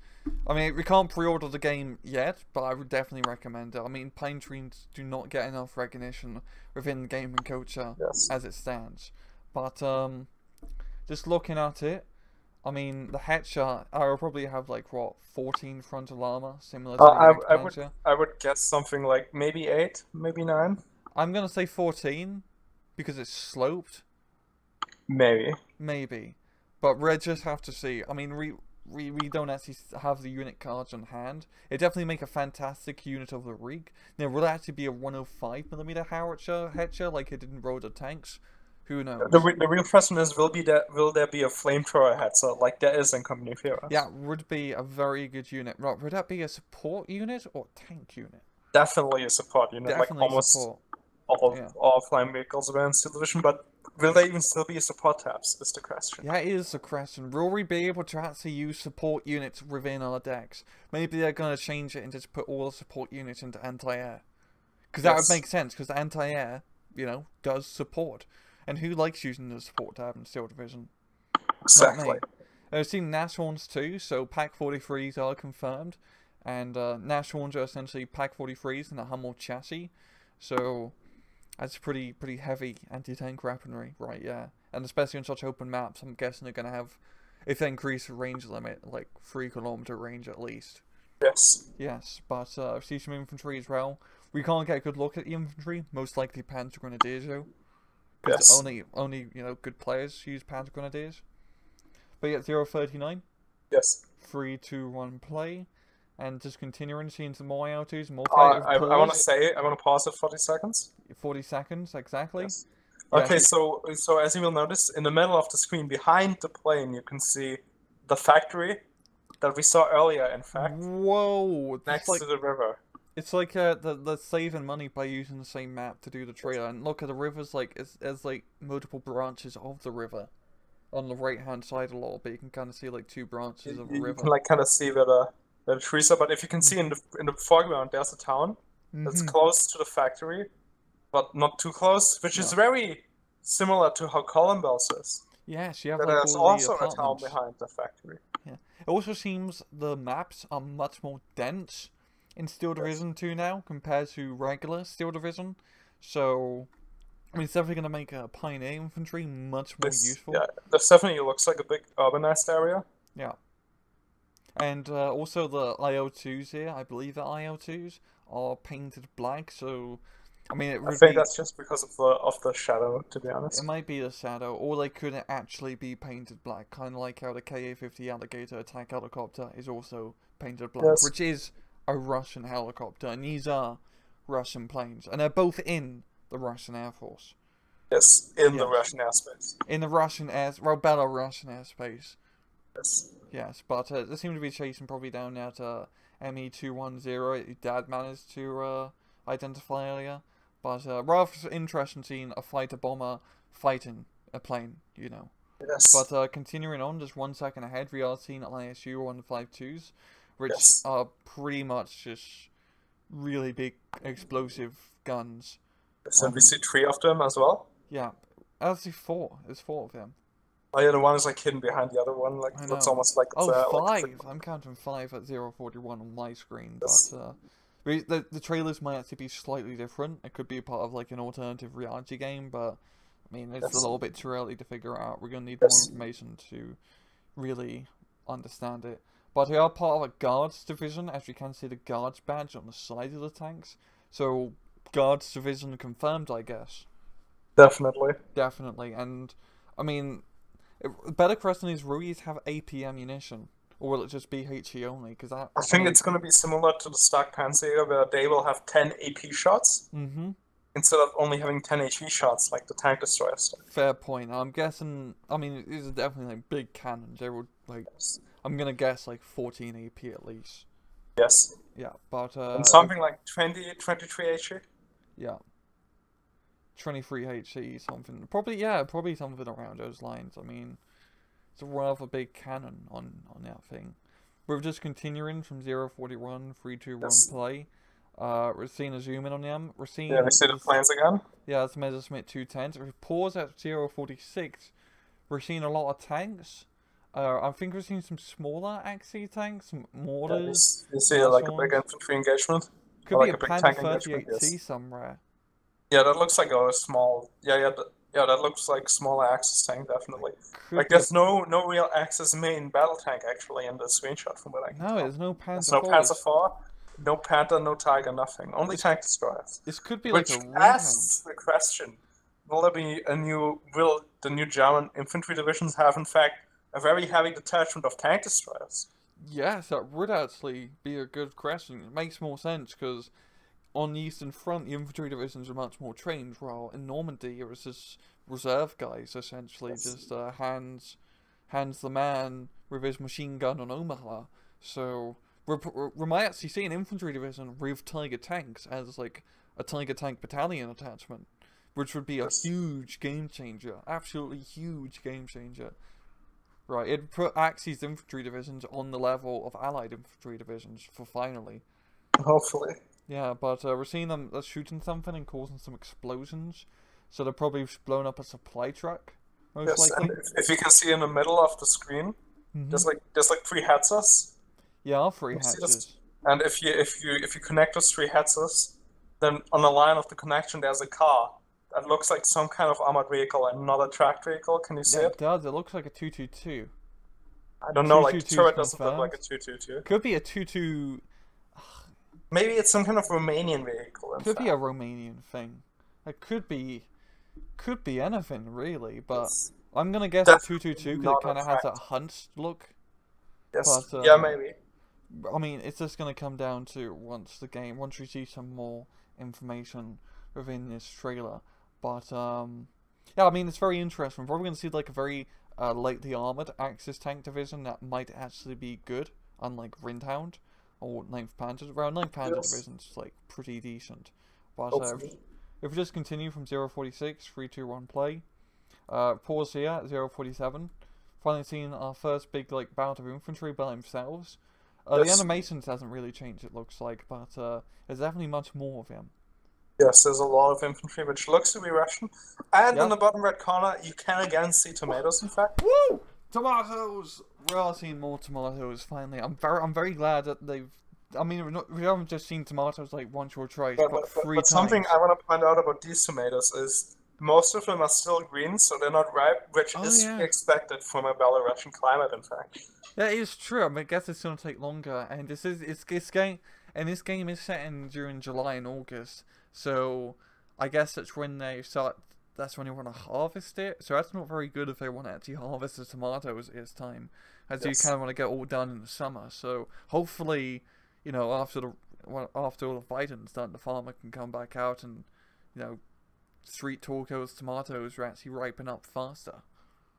we can't pre-order the game yet, but I would definitely recommend it. I mean, pine trees do not get enough recognition within the gaming culture as it stands. But just looking at it, I mean, the headshot, I will probably have like what 14 frontal armor, similar to the I would guess something like maybe 8, maybe 9. I'm gonna say 14 because it's sloped. Maybe, but we just have to see. I mean, we don't actually have the unit cards on hand. It definitely make a fantastic unit of the rig. Now, will it actually be a 105mm howitzer like it did in Road of Tanks? Who knows? The real question is, will there be a flamethrower howitzer like there is in Company of Heroes? Yeah, would be a very good unit. Right, would that be a support unit or tank unit? Definitely a support unit, Definitely like almost support. all flying vehicles are in Steel Division, but will they even still be support tabs, is the question. That is the question. Will we be able to actually use support units within our decks? Maybe they're going to change it and just put all the support units into anti-air. Because that would make sense, because the anti-air, you know, does support. And who likes using the support tab in Steel Division? Exactly. I've seen Nashorns too, so Pack 43s are confirmed. And Nashorns are essentially Pack 43s in a Hummel chassis. So that's pretty heavy anti-tank weaponry, right? Yeah. And especially on such open maps, I'm guessing they're going to have, if they increase the range limit, like 3-kilometer range at least. Yes. Yes, but I see some infantry as well. We can't get a good look at the infantry, most likely Panzer Grenadiers though. Because only you know, good players use Panzer Grenadiers. But yeah, 039. Yes. 3, 2, 1, play. And just continuing, seeing some more IL-2s, more I want to pause at 40 seconds. 40 seconds, exactly. Yes. Okay, so as you will notice, in the middle of the screen, behind the plane, you can see the factory that we saw earlier, in fact. Whoa! Next to the river. It's like the saving money by using the same map to do the trailer. And look at the river's like, there's like multiple branches of the river on the right-hand side a little bit. You can kind of see like 2 branches of a river. You can like kind of see where the trees are, but if you can see in the foreground, there's a town that's close to the factory, but not too close, which is very similar to how Columbus is. Yes, you have there's also a town behind the factory. Yeah. It also seems the maps are much more dense in Steel Division 2 now compared to regular Steel Division. So, I mean, it's definitely going to make a Pioneer infantry much more useful. Yeah, this definitely looks like a big urbanized area. Yeah. And also the IL2s here, I believe the IL2s are painted black, so I mean it I would think be, that's just because of the shadow, to be it honest. might be the shadow, or they couldn't actually be painted black, kind of like how the Ka-50 Alligator attack helicopter is also painted black, Yes. which is a Russian helicopter, and these are Russian planes, and they're both in the Russian Air Force. Yes, in the Yes, Russian airspace. in the Russian air, well, Belarusian airspace. Yes. Yes, but they seem to be chasing probably down at ME210. Dad managed to identify earlier. But rather interesting seeing a fighter bomber fighting a plane, you know. Yes. But continuing on, just 1 second ahead, we are seeing ISU 152s, which Yes. are pretty much just really big explosive guns. Yes, and we see three of them as well. Yeah, actually four. There's four of them. Oh yeah, the one is like hidden behind the other one. Like I it's know. almost like it's Oh, like a five. I'm counting five at 041 on my screen, but yes. the trailers might actually be slightly different. It could be part of like an alternative reality game, but I mean it's a Yes. little bit too early to figure out. We're gonna need more Yes. information to really understand it. But they are part of a guards division, as you can see the guards badge on the side of the tanks. So guards division confirmed, I guess. Definitely. Definitely, and I mean better question is, will these have AP ammunition? Or will it just be HE only? Because that, I I think mean, it's going to be similar to the stock Panzer where they will have 10 AP shots mm-hmm, instead of only having 10 HE shots like the tank destroyer stuff. fair point. I'm guessing, I mean, these are definitely like big cannons. They would, like, Yes. I'm gonna guess like 14 AP at least. Yes. Yeah, but, And something like 20, 23 HE. yeah, 23 HE, something. Probably, yeah, probably something around those lines. I mean, it's a rather big cannon on that thing. We're just continuing from 041, 321 Yes. play. We're seeing a zoom in on them. We're seeing Yeah, we see the this, planes again. yeah, it's Messerschmitt 210s. If we pause at 046, we're seeing a lot of tanks. I think we're seeing some smaller Axie tanks, some Yeah, mortars, you see like a big Nashorns. infantry engagement. Could Or be like a a big Panda tank engagement, 38C yes. somewhere. Yeah, that looks like a small. Yeah, that looks like smaller Axis tank, definitely. Could Like be a, there's no real Axis main battle tank actually in the screenshot from what I can no, tell. there's no There's Panther no 4. Panzer IV, no Panther, no Tiger, nothing. Only This, tank destroyers. this could be like Which a Ringhound. asks the question: will there be a new? Will the new German infantry divisions have in fact a very heavy detachment of tank destroyers? Yes, that would actually be a good question. It makes more sense because on the Eastern Front, the infantry divisions are much more trained, while in Normandy it was just reserve guys, essentially, Yes. just hands the man with his machine gun on Omaha. So we might actually see an infantry division with Tiger tanks as like a Tiger tank battalion attachment, which would be a Yes. huge game changer, absolutely huge game changer. Right, it'd put Axis infantry divisions on the level of Allied infantry divisions for finally. Hopefully. Yeah, but we're seeing them shooting something and causing some explosions. So they're probably blown up a supply truck, most Yes, and likely. if you can see in the middle of the screen, Mm-hmm. there's like three headsets. Yeah, three You see this? hatches. And if you connect those three headsets, then on the line of the connection there's a car that looks like some kind of armored vehicle and not a tracked vehicle. Can you see Yeah, it? it does. It looks like a 222. I don't know, like the 222 is turret doesn't look like a confirmed. 222. Could be a 22. Maybe it's some kind of Romanian vehicle, in Could be a fact. Romanian thing. It could be anything really. But It's I'm gonna guess a definitely 222 because it not a kind of has that fact. hunched look. Yes, But yeah, maybe. I mean, it's just gonna come down to once we see some more information within this trailer. But yeah, I mean, it's very interesting. We're probably gonna see like a very lightly armored Axis tank division that might actually be good, unlike Rindhound or 9th Panzer. Well, 9th Panzer Yes, division's like pretty decent. But hopefully. if we just continue from 046, 3, 2, 1, play. Pause here at 047. Finally seeing our first big like bout of infantry by themselves. The Yes, animations hasn't really changed, it looks like, but there's definitely much more of him. yes, there's a lot of infantry which looks to be Russian. And in Yeah. the bottom right corner, you can again see tomatoes, in fact. Woo! Tomatoes! We are seeing more tomatoes finally. I'm very glad that they've. I mean, we haven't just seen tomatoes like once or twice, but three But something times. I want to point out about these tomatoes is most of them are still green, so they're not ripe, which Oh is to be yeah. expected from a Belarusian climate, in fact. That is true. I mean, I guess it's gonna take longer, and this game, and this game is set in during July and August, so I guess that's when they start. That's when they want to harvest it. So that's not very good if they want to actually harvest the tomatoes at this time, as you kind of want to get all done in the summer. So hopefully, after all the fighting's done, the farmer can come back out and, Sweet Torko's tomatoes are actually ripen up faster.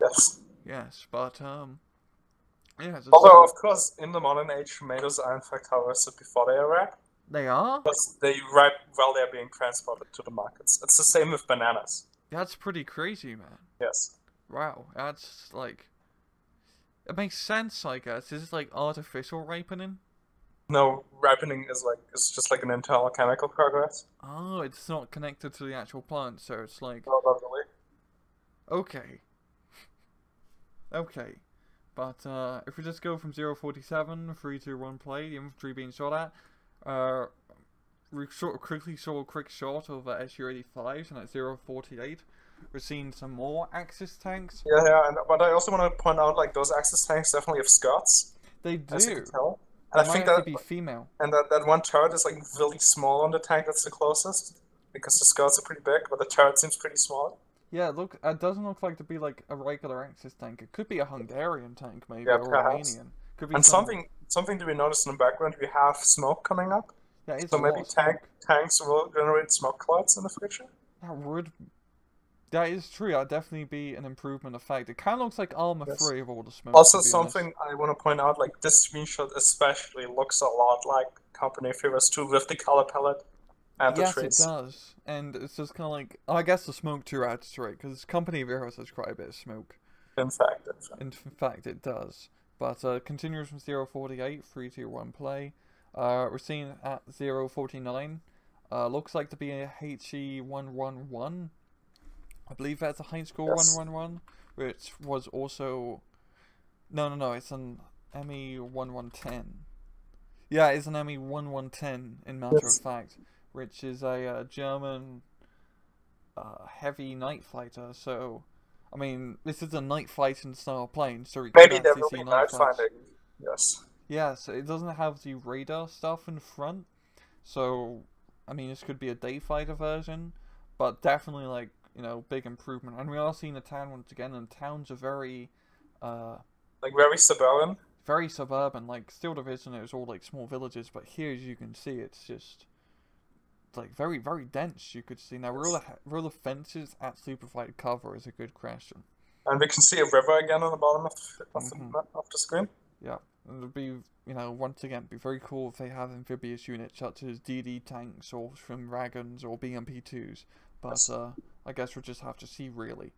Yes. Yes, but yeah. Although, of course, in the modern age, tomatoes are in fact harvested before they are ripe. They are? Because they ripe while they're being transported to the markets. It's the same with bananas. That's pretty crazy, man. Yes. Wow, that's like... It makes sense, I guess. Is it like artificial ripening? No, ripening is just like an internal chemical progress. Oh, it's not connected to the actual plant, so it's like... No, not really. Okay. Okay. But if we just go from 047, 3, 2, 1 play, the infantry being shot at, we sort of quickly saw a quick shot of SU-85s, and at 048, we're seeing some more Axis tanks. Yeah, but I also want to point out, like, those Axis tanks definitely have skirts. They do. As you can tell. And I think that be female. And that one turret is like really small on the tank that's the closest, because the skirts are pretty big, but the turret seems pretty small. Yeah, look, it doesn't look like to be like a regular Axis tank. It could be a Hungarian tank, maybe, yeah, or perhaps. Romanian. Could be and something to be noticed in the background, we have smoke coming up. Yeah, it's so maybe tanks will generate smoke clouds in the future. That is true. That'd definitely be an improvement effect. It kind of looks like Armor 3 of all the smoke. Also, something I want to point out, like this screenshot especially looks a lot like Company of Heroes 2 with the color palette and the trees. Yes, it does. And it's just kind of like, I guess the smoke too adds to it, because Company of Heroes has quite a bit of smoke. In fact, it does. But continues from 048, 3, 2, 1 play. We're seeing at 049, looks like to be a HE111. I believe that's a high score 111, which was also... No, it's an ME1110. Yeah, it's an ME1110, in matter of fact, which is a German heavy night fighter, so... I mean, this is a night fighting style plane, so we can maybe there will be night fighting, yes. Yeah, so it doesn't have the radar stuff in front, so, I mean, this could be a day fighter version, but definitely, like, big improvement. And we are seeing the town once again, and towns are very, like, very suburban? Very suburban. Like, Steel Division, it was all, like, small villages, but here, as you can see, it's just, like, very, very dense, you could see. Now, were the fences at Superfight cover is a good question. And we can see a river again on the bottom of the screen. Yeah, and it would be, once again, be very cool if they have amphibious units such as DD tanks or from Dragons or BMP-2s. But, I guess we'll just have to see, really.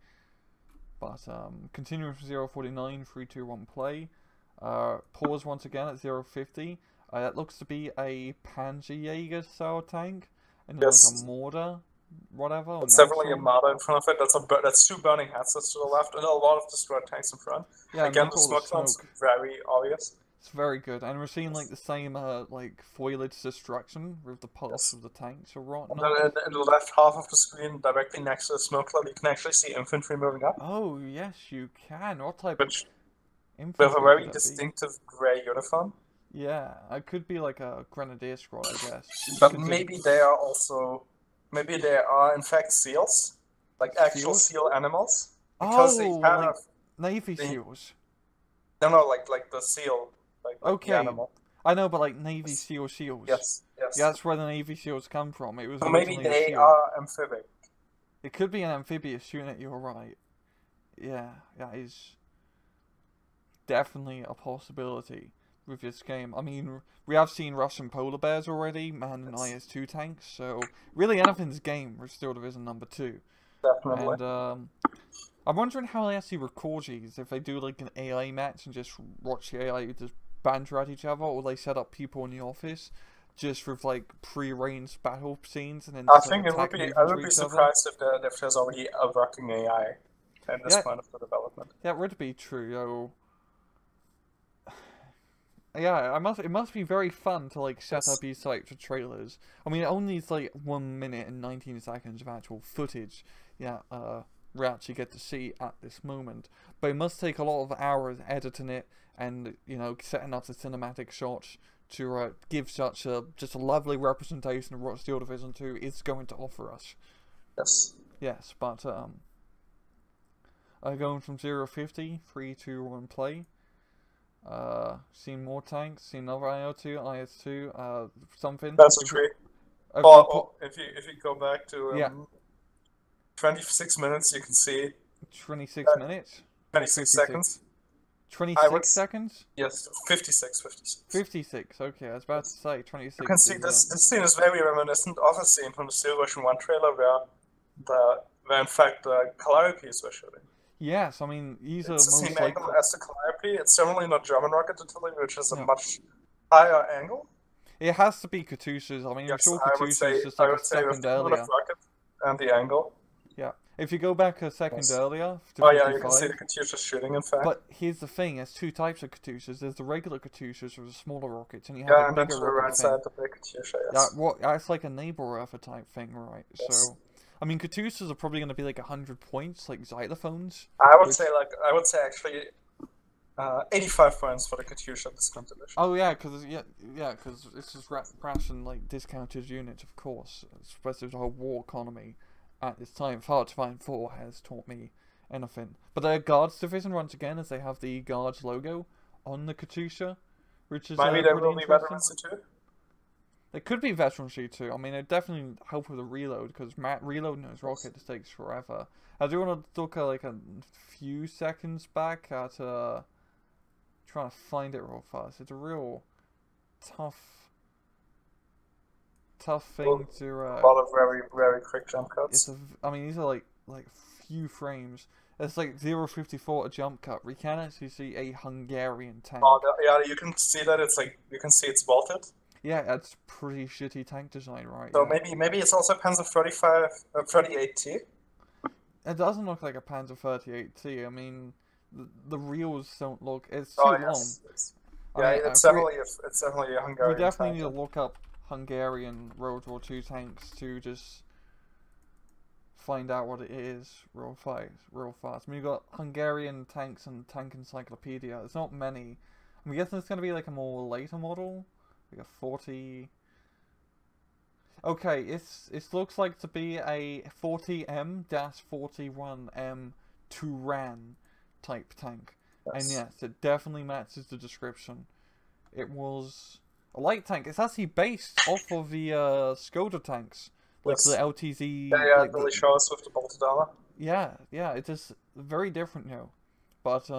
But, continuing from 049, 3, 2, 1 play. Pause once again at 050. That looks to be a Panzerjäger style tank. And like a mortar, whatever. It's definitely a mortar in front of it. That's two burning headsets to the left, and a lot of destroyed tanks in front. Yeah, again, the smoke sounds very obvious. It's very good, and we're seeing like the same like foliage destruction with the pulse of the tanks or whatnot. And then in the left half of the screen, directly next to the smoke cloud, you can actually see infantry moving up. Oh yes, you can. What type of infantry? With a very distinctive grey uniform. Yeah, it could be like a grenadier squad, I guess. But maybe they are also, maybe they are in fact seals, like actual seal animals, because they have Navy seals. No, like the seal. Like the animal. I know, but like Navy SEAL seals. Yes. Yeah, that's where the Navy SEAls come from. It was. So maybe they are amphibic. It could be an amphibious unit. You're right. Yeah, that is definitely a possibility with this game. I mean, we have seen Russian polar bears already, man, and IS-2 tanks. So really, anything's game with Steel Division number 2. Definitely. And I'm wondering how they actually record these. If they do like an AI match and just watch the AI just banter at each other, or they set up people in the office just with like pre-arranged battle scenes and then. I think I would be surprised if there's already a working AI at this point of the development. That would be true, though. Yeah, it must be very fun to like set up these types of trailers. I mean, it only is like 1 minute and 19 seconds of actual footage. Yeah, we actually get to see at this moment. But it must take a lot of hours editing it and, you know, setting up the cinematic shots to give such just a lovely representation of what Steel Division 2 is going to offer us. Yes. Yes, but going from 0-50, 3, 2, 1, play. Seen more tanks, seen another IO2, IS2, something. That's a tree. If you go back to 26 minutes, you can see 26 minutes? 26 seconds. 26 seconds? Yes, 56. 56, okay, I was about to say 26. You can see this scene is very reminiscent of a scene from the Steel Division 1 trailer where in fact the Calliope's were shooting. Yes, I mean, these it's are the most same likely... angle as the Calliope. It's certainly not German rocket artillery, which is a much higher angle. It has to be Katyusha's. I mean, yes, sure, Katyusha's just like a second earlier. Rocket and the angle. Yeah, if you go back a second earlier... Oh yeah, you can see the Katyusha shooting, in fact. But here's the thing, there's two types of Katyushas. There's the regular Katyushas with the smaller rockets, and you have the bigger rocket right side, the big Katyusha, yes. That's like a neighbor Earther type thing, right? Yes. So... I mean, Katyushas are probably going to be like 100 points, like xylophones. I would say actually 85 points for the Katyusha this competition. Oh yeah, because it's just ration like discounted units, of course, especially with the whole war economy at this time. Hard to Find 4 has taught me anything. But their Guards division once again, as they have the Guards logo on the Katyusha, which is maybe there will be veterans too. It could be veterancy too. I mean, it definitely help with the reload, because reloading those rockets takes forever. I do want to look at like a few seconds back at trying to find it real fast. It's a real tough thing to. A lot of very quick jump cuts. I mean, these are like few frames. It's like 0.54 a jump cut. We can actually see a Hungarian tank. Oh yeah, you can see that it's vaulted. Yeah, that's pretty shitty tank design, right? So maybe it's also a Panzer 38T. It doesn't look like a Panzer 38T. I mean, the reels don't look. It's too long. It's definitely a Hungarian. We definitely need to look up Hungarian World War II tanks to just find out what it is real fast. I mean, you've got Hungarian tanks and Tank Encyclopedia. There's not many. I'm guessing it's going to be like a more later model. Like a 40... Okay, it looks like to be a 40M-41M Turan type tank. Yes. And yes, it definitely matches the description. It was a light tank. It's actually based off of the Skoda tanks. Like the LTZ... Yeah, it really shows with the bolted armor. Yeah, it's just very different now. But,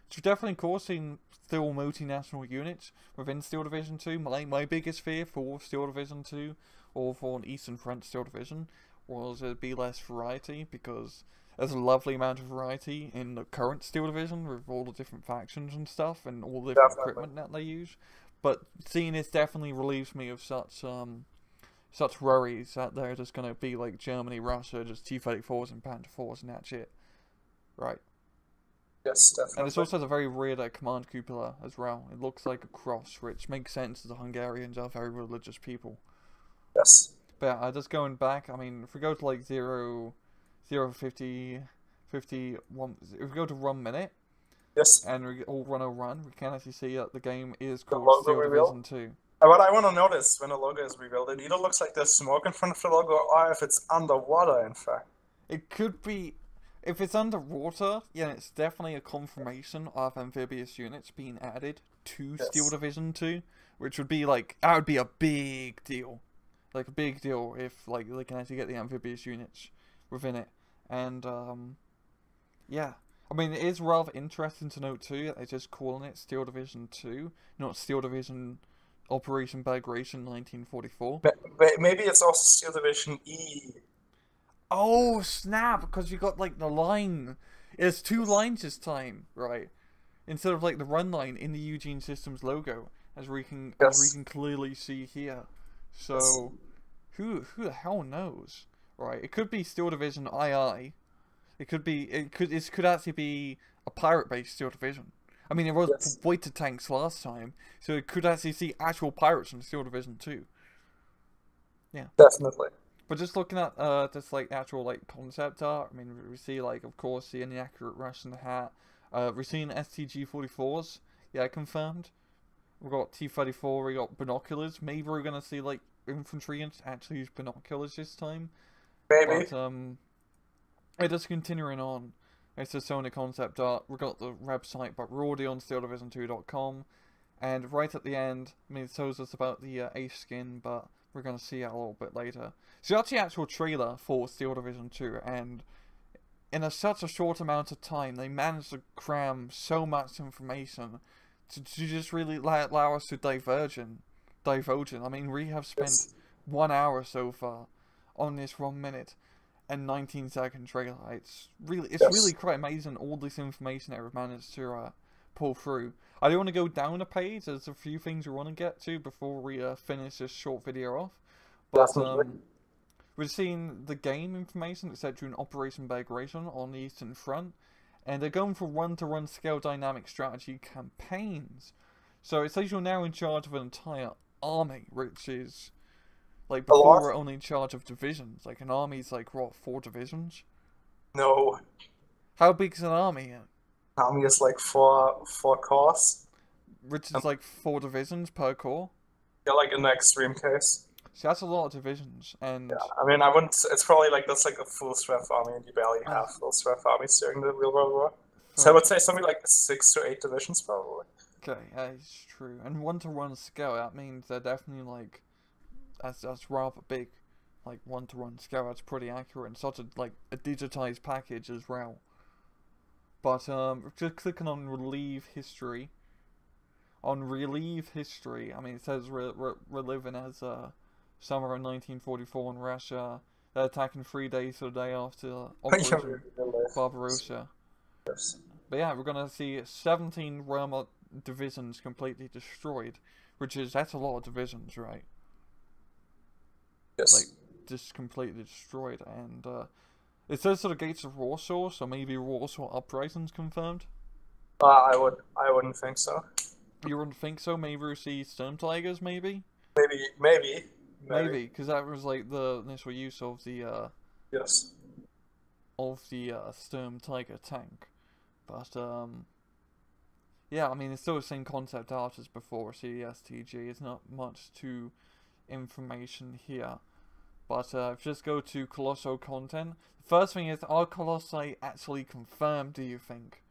it's definitely cool seeing still multinational units within Steel Division 2. My biggest fear for Steel Division 2, or for an Eastern Front Steel Division, was there'd be less variety, because there's a lovely amount of variety in the current Steel Division with all the different factions and stuff, and all the different equipment that they use. But seeing this definitely relieves me of such worries that they're just going to be like Germany, Russia, just T-34s and Panther 4s and that shit. Right. Yes, definitely. And it also has a very weird command cupola as well. It looks like a cross, which makes sense as the Hungarians are very religious people. Yes. But yeah, just going back, I mean, if we go to like 50, 51, if we go to 1 minute, yes, and we all run a run, we can actually see that the game is called Steel Division 2. What I want to notice when the logo is revealed, it either looks like there's smoke in front of the logo, or if it's underwater, in fact. It could be... If it's underwater, yeah, it's definitely a confirmation of amphibious units being added to Steel Division 2, which would be like, that would be a big deal. Like, a big deal if, like, they can actually get the amphibious units within it. And, yeah. I mean, it is rather interesting to note, too, that they're just calling it Steel Division 2, not Steel Division Operation Bagration 1944. Maybe it's also Steel Division E. Oh, snap! Because you got, like, the line. There's 2 lines this time, right? Instead of, like, the run line in the Eugene Systems logo, as we can clearly see here. So, who the hell knows, right? It could be Steel Division II. It could actually be a pirate-based Steel Division. I mean, it was weighted tanks last time, so it could actually see actual pirates in Steel Division 2. Yeah. Definitely. But just looking at this like actual like concept art, I mean we see like of course the inaccurate Russian hat. We're seeing STG-44s, yeah, confirmed. We've got T-34, we got binoculars. Maybe we're gonna see like infantry actually use binoculars this time. Maybe. But it is continuing on. It's a Sony concept art. We got the website, but we're already on SteelDivision2.com. And right at the end, I mean, it tells us about the Ace skin, but we're going to see that a little bit later. So that's the actual trailer for Steel Division 2, and in such a short amount of time, they managed to cram so much information to just really allow us to divulge in. I mean, we have spent 1 hour so far on this 1 minute and 19-second trailer. It's really quite amazing, all this information that we've managed to pull through. I do want to go down a page. There's a few things we want to get to before we finish this short video off. But we're seeing the game information that's set during Operation Belgration on the Eastern Front, and they're going for run-to-run scale dynamic strategy campaigns. So it says you're now in charge of an entire army, which is like before we're only in charge of divisions. Like an army's like what, 4 divisions? No. How big's an army? Army is like four corps. Which is like 4 divisions per corps? Yeah, like in the extreme case. So that's a lot of divisions, and... Yeah, I mean, I wouldn't... It's probably like, that's like a full-strength army, and you barely have full-strength armies during the Real World War. So I would say something like 6 to 8 divisions, probably. Okay, that's true. And one-to-one scale, that means they're definitely like... That's rather big. Like, one-to-one scale, that's pretty accurate, and such a, like, a digitized package as well. But, just clicking on Relieve History. On Relieve History, I mean, it says we're living as, summer of 1944 in Russia. They're attacking 3 days to the day after Operation Barbarossa. Yes. But yeah, we're gonna see 17 Roma divisions completely destroyed, that's a lot of divisions, right? Yes. Like, just completely destroyed, and it says to the gates of Warsaw, so maybe Warsaw uprising's confirmed. I wouldn't think so. You wouldn't think so? Maybe we'll see Storm Tigers, maybe? Maybe, because that was like the initial use of the yes. Of the Sturm Tiger tank. But yeah, I mean it's still the same concept art as before, CSTG. It's not much to information here. But just go to Colosso content. The first thing is, are Colossi actually confirmed, do you think?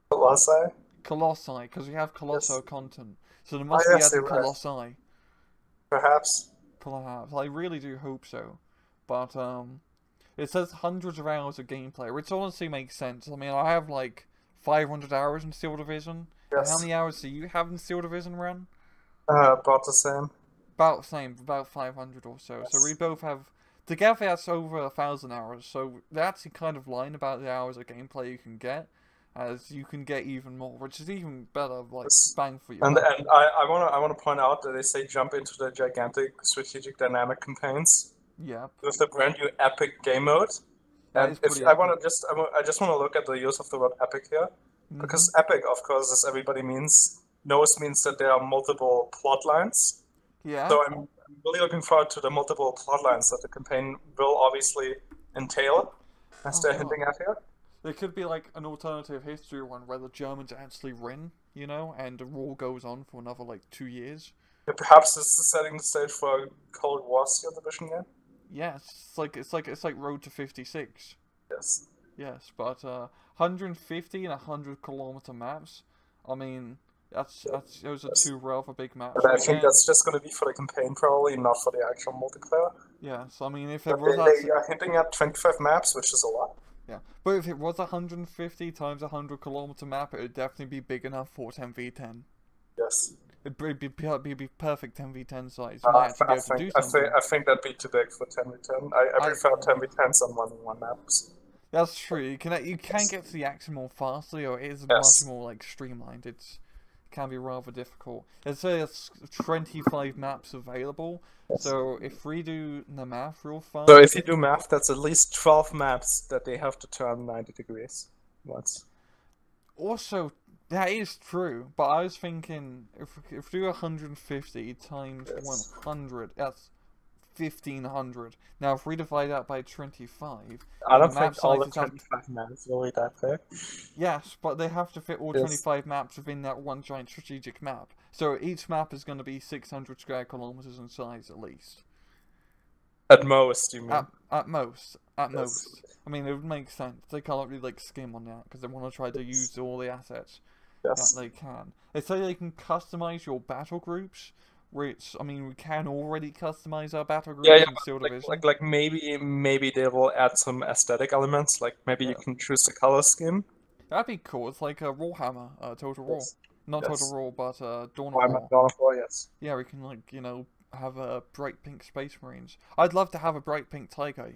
Colossi? Colossi, because we have Colosso content. So there must be other Colossi. Perhaps. Perhaps. I really do hope so. But, it says hundreds of hours of gameplay, which honestly makes sense. I mean, I have, like, 500 hours in Steel Division. Yes. How many hours do you have in Steel Division run? About the same. About the same, about 500 or so. Yes. So we both have... Together, that's over 1,000 hours. So they're actually kind of lying about the hours of gameplay you can get, as you can get even more, which is even better, like, bang for your buck. And I wanna point out that they say jump into the gigantic strategic dynamic campaigns. Yeah. With the brand new epic game mode. And if I just want to look at the use of the word epic here, because epic, of course, as everybody means that there are multiple plot lines. Yeah. So I'm really looking forward to the multiple plot lines that the campaign will obviously entail, as they're hinting at here. There could be like an alternative history one where the Germans actually win, you know, and the war goes on for another like 2 years. Yeah, perhaps this is setting the stage for a Cold War Steel Division game. Yes, it's like Road to 56. Yes. Yes, but 150 and 100-kilometer maps. I mean, those are 2 rather big maps. But I think that's just going to be for the campaign, probably, not for the actual multiplayer. Yeah, so I mean, if it was they are hinting at 25 maps, which is a lot. Yeah, but if it was 150 times 100-kilometer map, it would definitely be big enough for 10v10. Yes. It'd be perfect 10v10 size. I think that'd be too big for 10v10. I prefer 10v10s on 1v1 maps. That's true. You can get to the action more fastly, or it is much more like streamlined. It can be rather difficult. There's 25 maps available. So if we do the math real fast. So if you do math, that's at least 12 maps that they have to turn 90 degrees once. Also, that is true, but I was thinking if we do 150 times 100, that's 1,500. Now, if we divide that by 25, I the don't map think all the sizes have 25 maps will be that big. yes, but they have to fit all Yes. 25 maps within that one giant strategic map. So each map is going to be 600 square kilometers in size at least. At most, you mean? At most. At Yes. most. I mean, it would make sense. They can't really like skim on that because they want to try to use all the assets Yes. that they can. They say they can customize your battle groups, which I mean, we can already customize our battle groups Yeah, in Steel like, Division. like maybe they will add some aesthetic elements. Like maybe you Yeah. can choose the color scheme. That'd be cool. It's like a Warhammer, Total War. Yes. Not Yes. Total War, but Dawn of Why am War. I Dawn of War? Yes. Yeah, we can like have a bright pink Space Marines. I'd love to have a bright pink Tiger.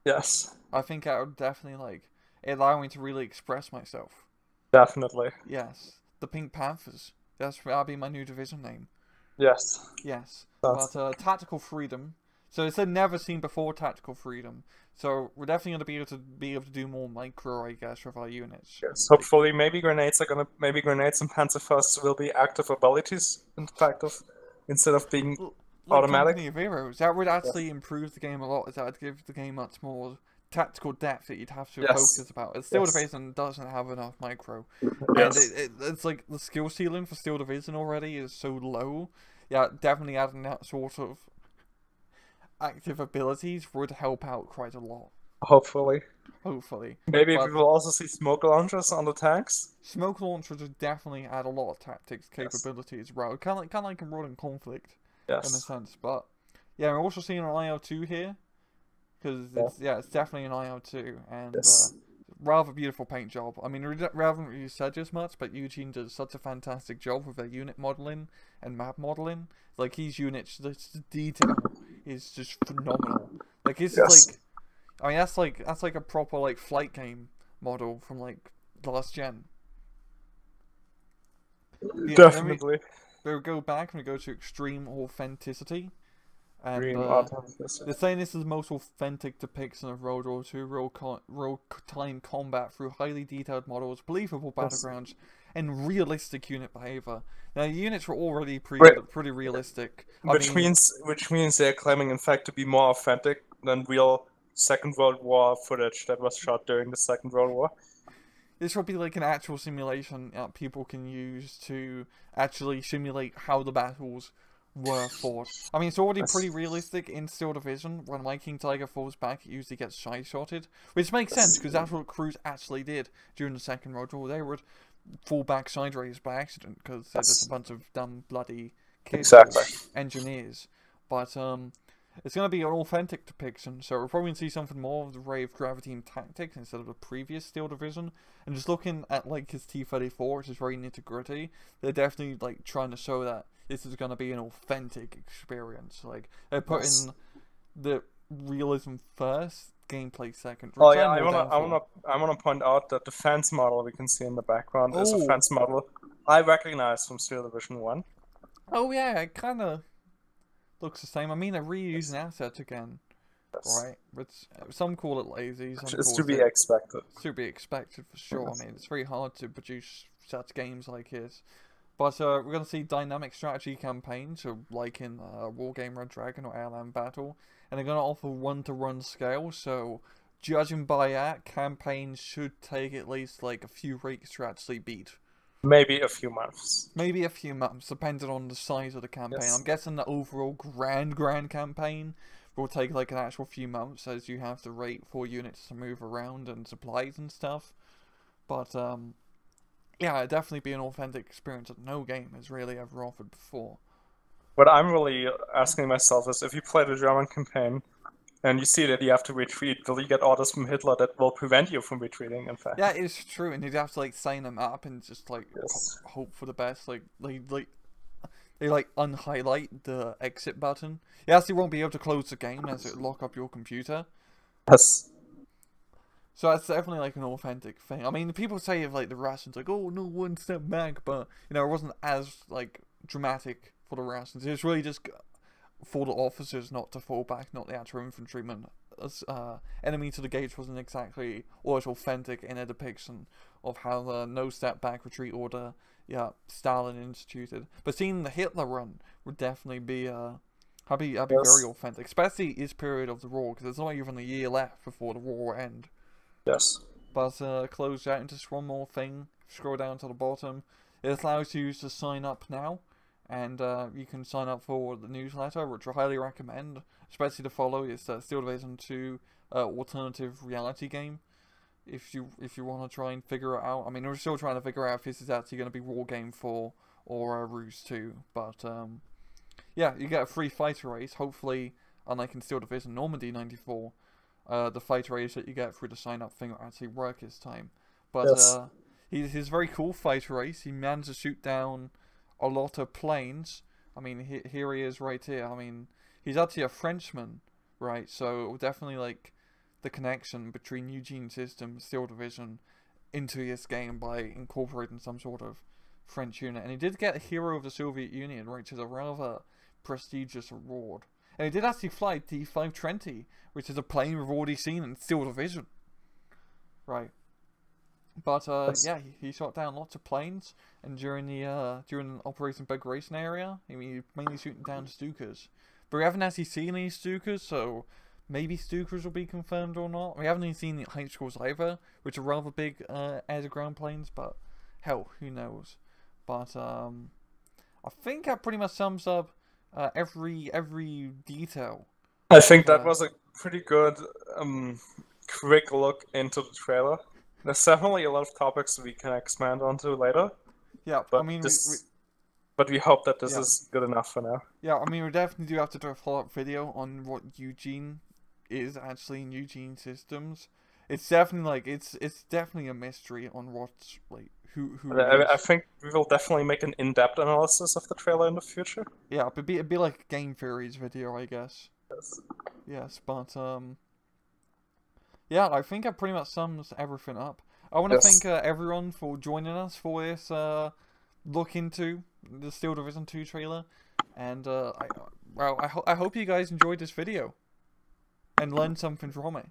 Yes. I think that would definitely allow me to really express myself. Definitely. Yes, the Pink Panthers. That'll be my new division name. Yes. Yes, That's... but Tactical Freedom. So it's a never seen before Tactical Freedom. So we're definitely going to be able to do more micro, I guess, with our units. Yes. Hopefully, maybe grenades and Panzerfausts will be active abilities instead of being Like automatic. Company of Heroes. That would actually improve the game a lot. That would give the game much more tactical depth that you'd have to focus about. Steel Division doesn't have enough micro. Yes. And it's like the skill ceiling for Steel Division already is so low. Yeah, definitely adding that sort of active abilities would help out quite a lot. Hopefully. Maybe we will also see smoke launchers on the tanks. Smoke launchers would definitely add a lot of tactics capability as well. Kind of like in Rolling Conflict. Yes. In a sense, but yeah, we're also seeing an IL2 here because it's definitely an IL2 and rather beautiful paint job. I mean, we haven't really said this much, but Eugene does such a fantastic job with their unit modeling and map modeling. Like his units, the detail is just phenomenal. Like it's like, I mean, that's like a proper like flight game model from like the last gen. Yeah, Definitely. We'll go back and we go to extreme authenticity. And they're saying this is the most authentic depiction of World War II real-time combat through highly detailed models, believable battlegrounds, and realistic unit behavior. Now, the units were already pretty realistic. Which means they're claiming, in fact, to be more authentic than real Second World War footage that was shot during the Second World War. This will be like an actual simulation that people can use to actually simulate how the battles were fought. I mean, it's already pretty realistic in Steel Division. When my King Tiger falls back, it usually gets shy-shotted. Which makes sense, because that's what crews actually did during the Second World War. They would fall back sideways by accident, because they're just a bunch of dumb, bloody kids, engineers. But, it's going to be an authentic depiction, so we're probably going to see something more of the Ray of Gravity and Tactics instead of the previous Steel Division. And just looking at, like, his T-34, which is very nitty-gritty, they're definitely, like, trying to show that this is going to be an authentic experience. Like, they're putting the realism first, gameplay second. Oh yeah, I wanna point out that the fence model we can see in the background is a fence model I recognize from Steel Division 1. Oh yeah, it kind of looks the same. I mean, they're reusing assets again, right? But some call it lazy. Some it's call to be expected. To be expected for sure. I mean, it's very hard to produce such games like this. But we're going to see dynamic strategy campaigns, so like in Wargame Red Dragon or ALM Battle, and they're going to offer one-to-one scale, so judging by that, campaigns should take at least like a few weeks to actually beat. Maybe a few months. Maybe a few months, depending on the size of the campaign. Yes. I'm guessing the overall grand campaign will take like an actual few months, as you have to rate 4 units to move around and supplies and stuff. But yeah, it'd definitely be an authentic experience that no game has really ever offered before. What I'm really asking myself is, if you play the German campaign, and you see that you have to retreat, will you get orders from Hitler that will prevent you from retreating, in fact? Yeah, it's true, and you'd have to like sign them up and just like hope for the best. Like they unhighlight the exit button. You actually won't be able to close the game as it lock up your computer. Yes. So that's definitely like an authentic thing. I mean, people say of like the Russians, like, oh no, one step back, but you know, it wasn't as like dramatic for the Russians. It was really just for the officers not to fall back, not the actual infantrymen. As enemy to the gates wasn't exactly always authentic in a depiction of how the no step back retreat order, Stalin instituted. But seeing the Hitler run would definitely be That'd be very Yes. authentic, especially this period of the war, because there's not even a year left before the war will end. Yes. But close out into just one more thing. Scroll down to the bottom. It allows you to sign up now, and you can sign up for the newsletter, which I highly recommend, especially to follow. It's Steel Division 2 alternative reality game. If you want to try and figure it out, I mean, we're still trying to figure out if this is actually going to be War Game 4 or Ruse 2, but yeah, you get a free fighter race, hopefully, unlike in Steel Division Normandy 94, the fighter race that you get through the sign-up thing will actually work this time. But Yes. his very cool fighter race, he managed to shoot down a lot of planes. I mean, here he is right here. I mean, he's actually a Frenchman, right? So definitely like the connection between Eugene Systems, Steel Division, into this game by incorporating some sort of French unit. And he did get a Hero of the Soviet Union, which is a rather prestigious award. And he did actually fly D-520, which is a plane we've already seen in Steel Division. Right. But yeah, he shot down lots of planes, and during Operation Big Racing area, I mean, he mainly shooting down Stukas. But we haven't actually seen any Stukas, so maybe Stukas will be confirmed or not. We haven't even seen the high schools either, which are rather big air-to-ground planes, but hell, who knows? But I think that pretty much sums up every detail. I think that was a pretty good quick look into the trailer. There's definitely a lot of topics we can expand onto later. Yeah, but I mean, but we hope that this yeah. is good enough for now. Yeah, I mean, we definitely do have to do a follow-up video on what Eugene is actually in Eugene Systems. It's definitely like it's definitely a mystery on what's like who. I think we will definitely make an in-depth analysis of the trailer in the future. Yeah, it'd be like a game theories video, I guess. Yes. Yes, but yeah, I think that pretty much sums everything up. I want to thank everyone for joining us for this look into the Steel Division 2 trailer, and I hope you guys enjoyed this video and learned something from it.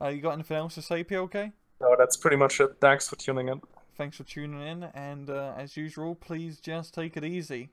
You got anything else to say, PLK? No, that's pretty much it. Thanks for tuning in. Thanks for tuning in, and as usual, please just take it easy.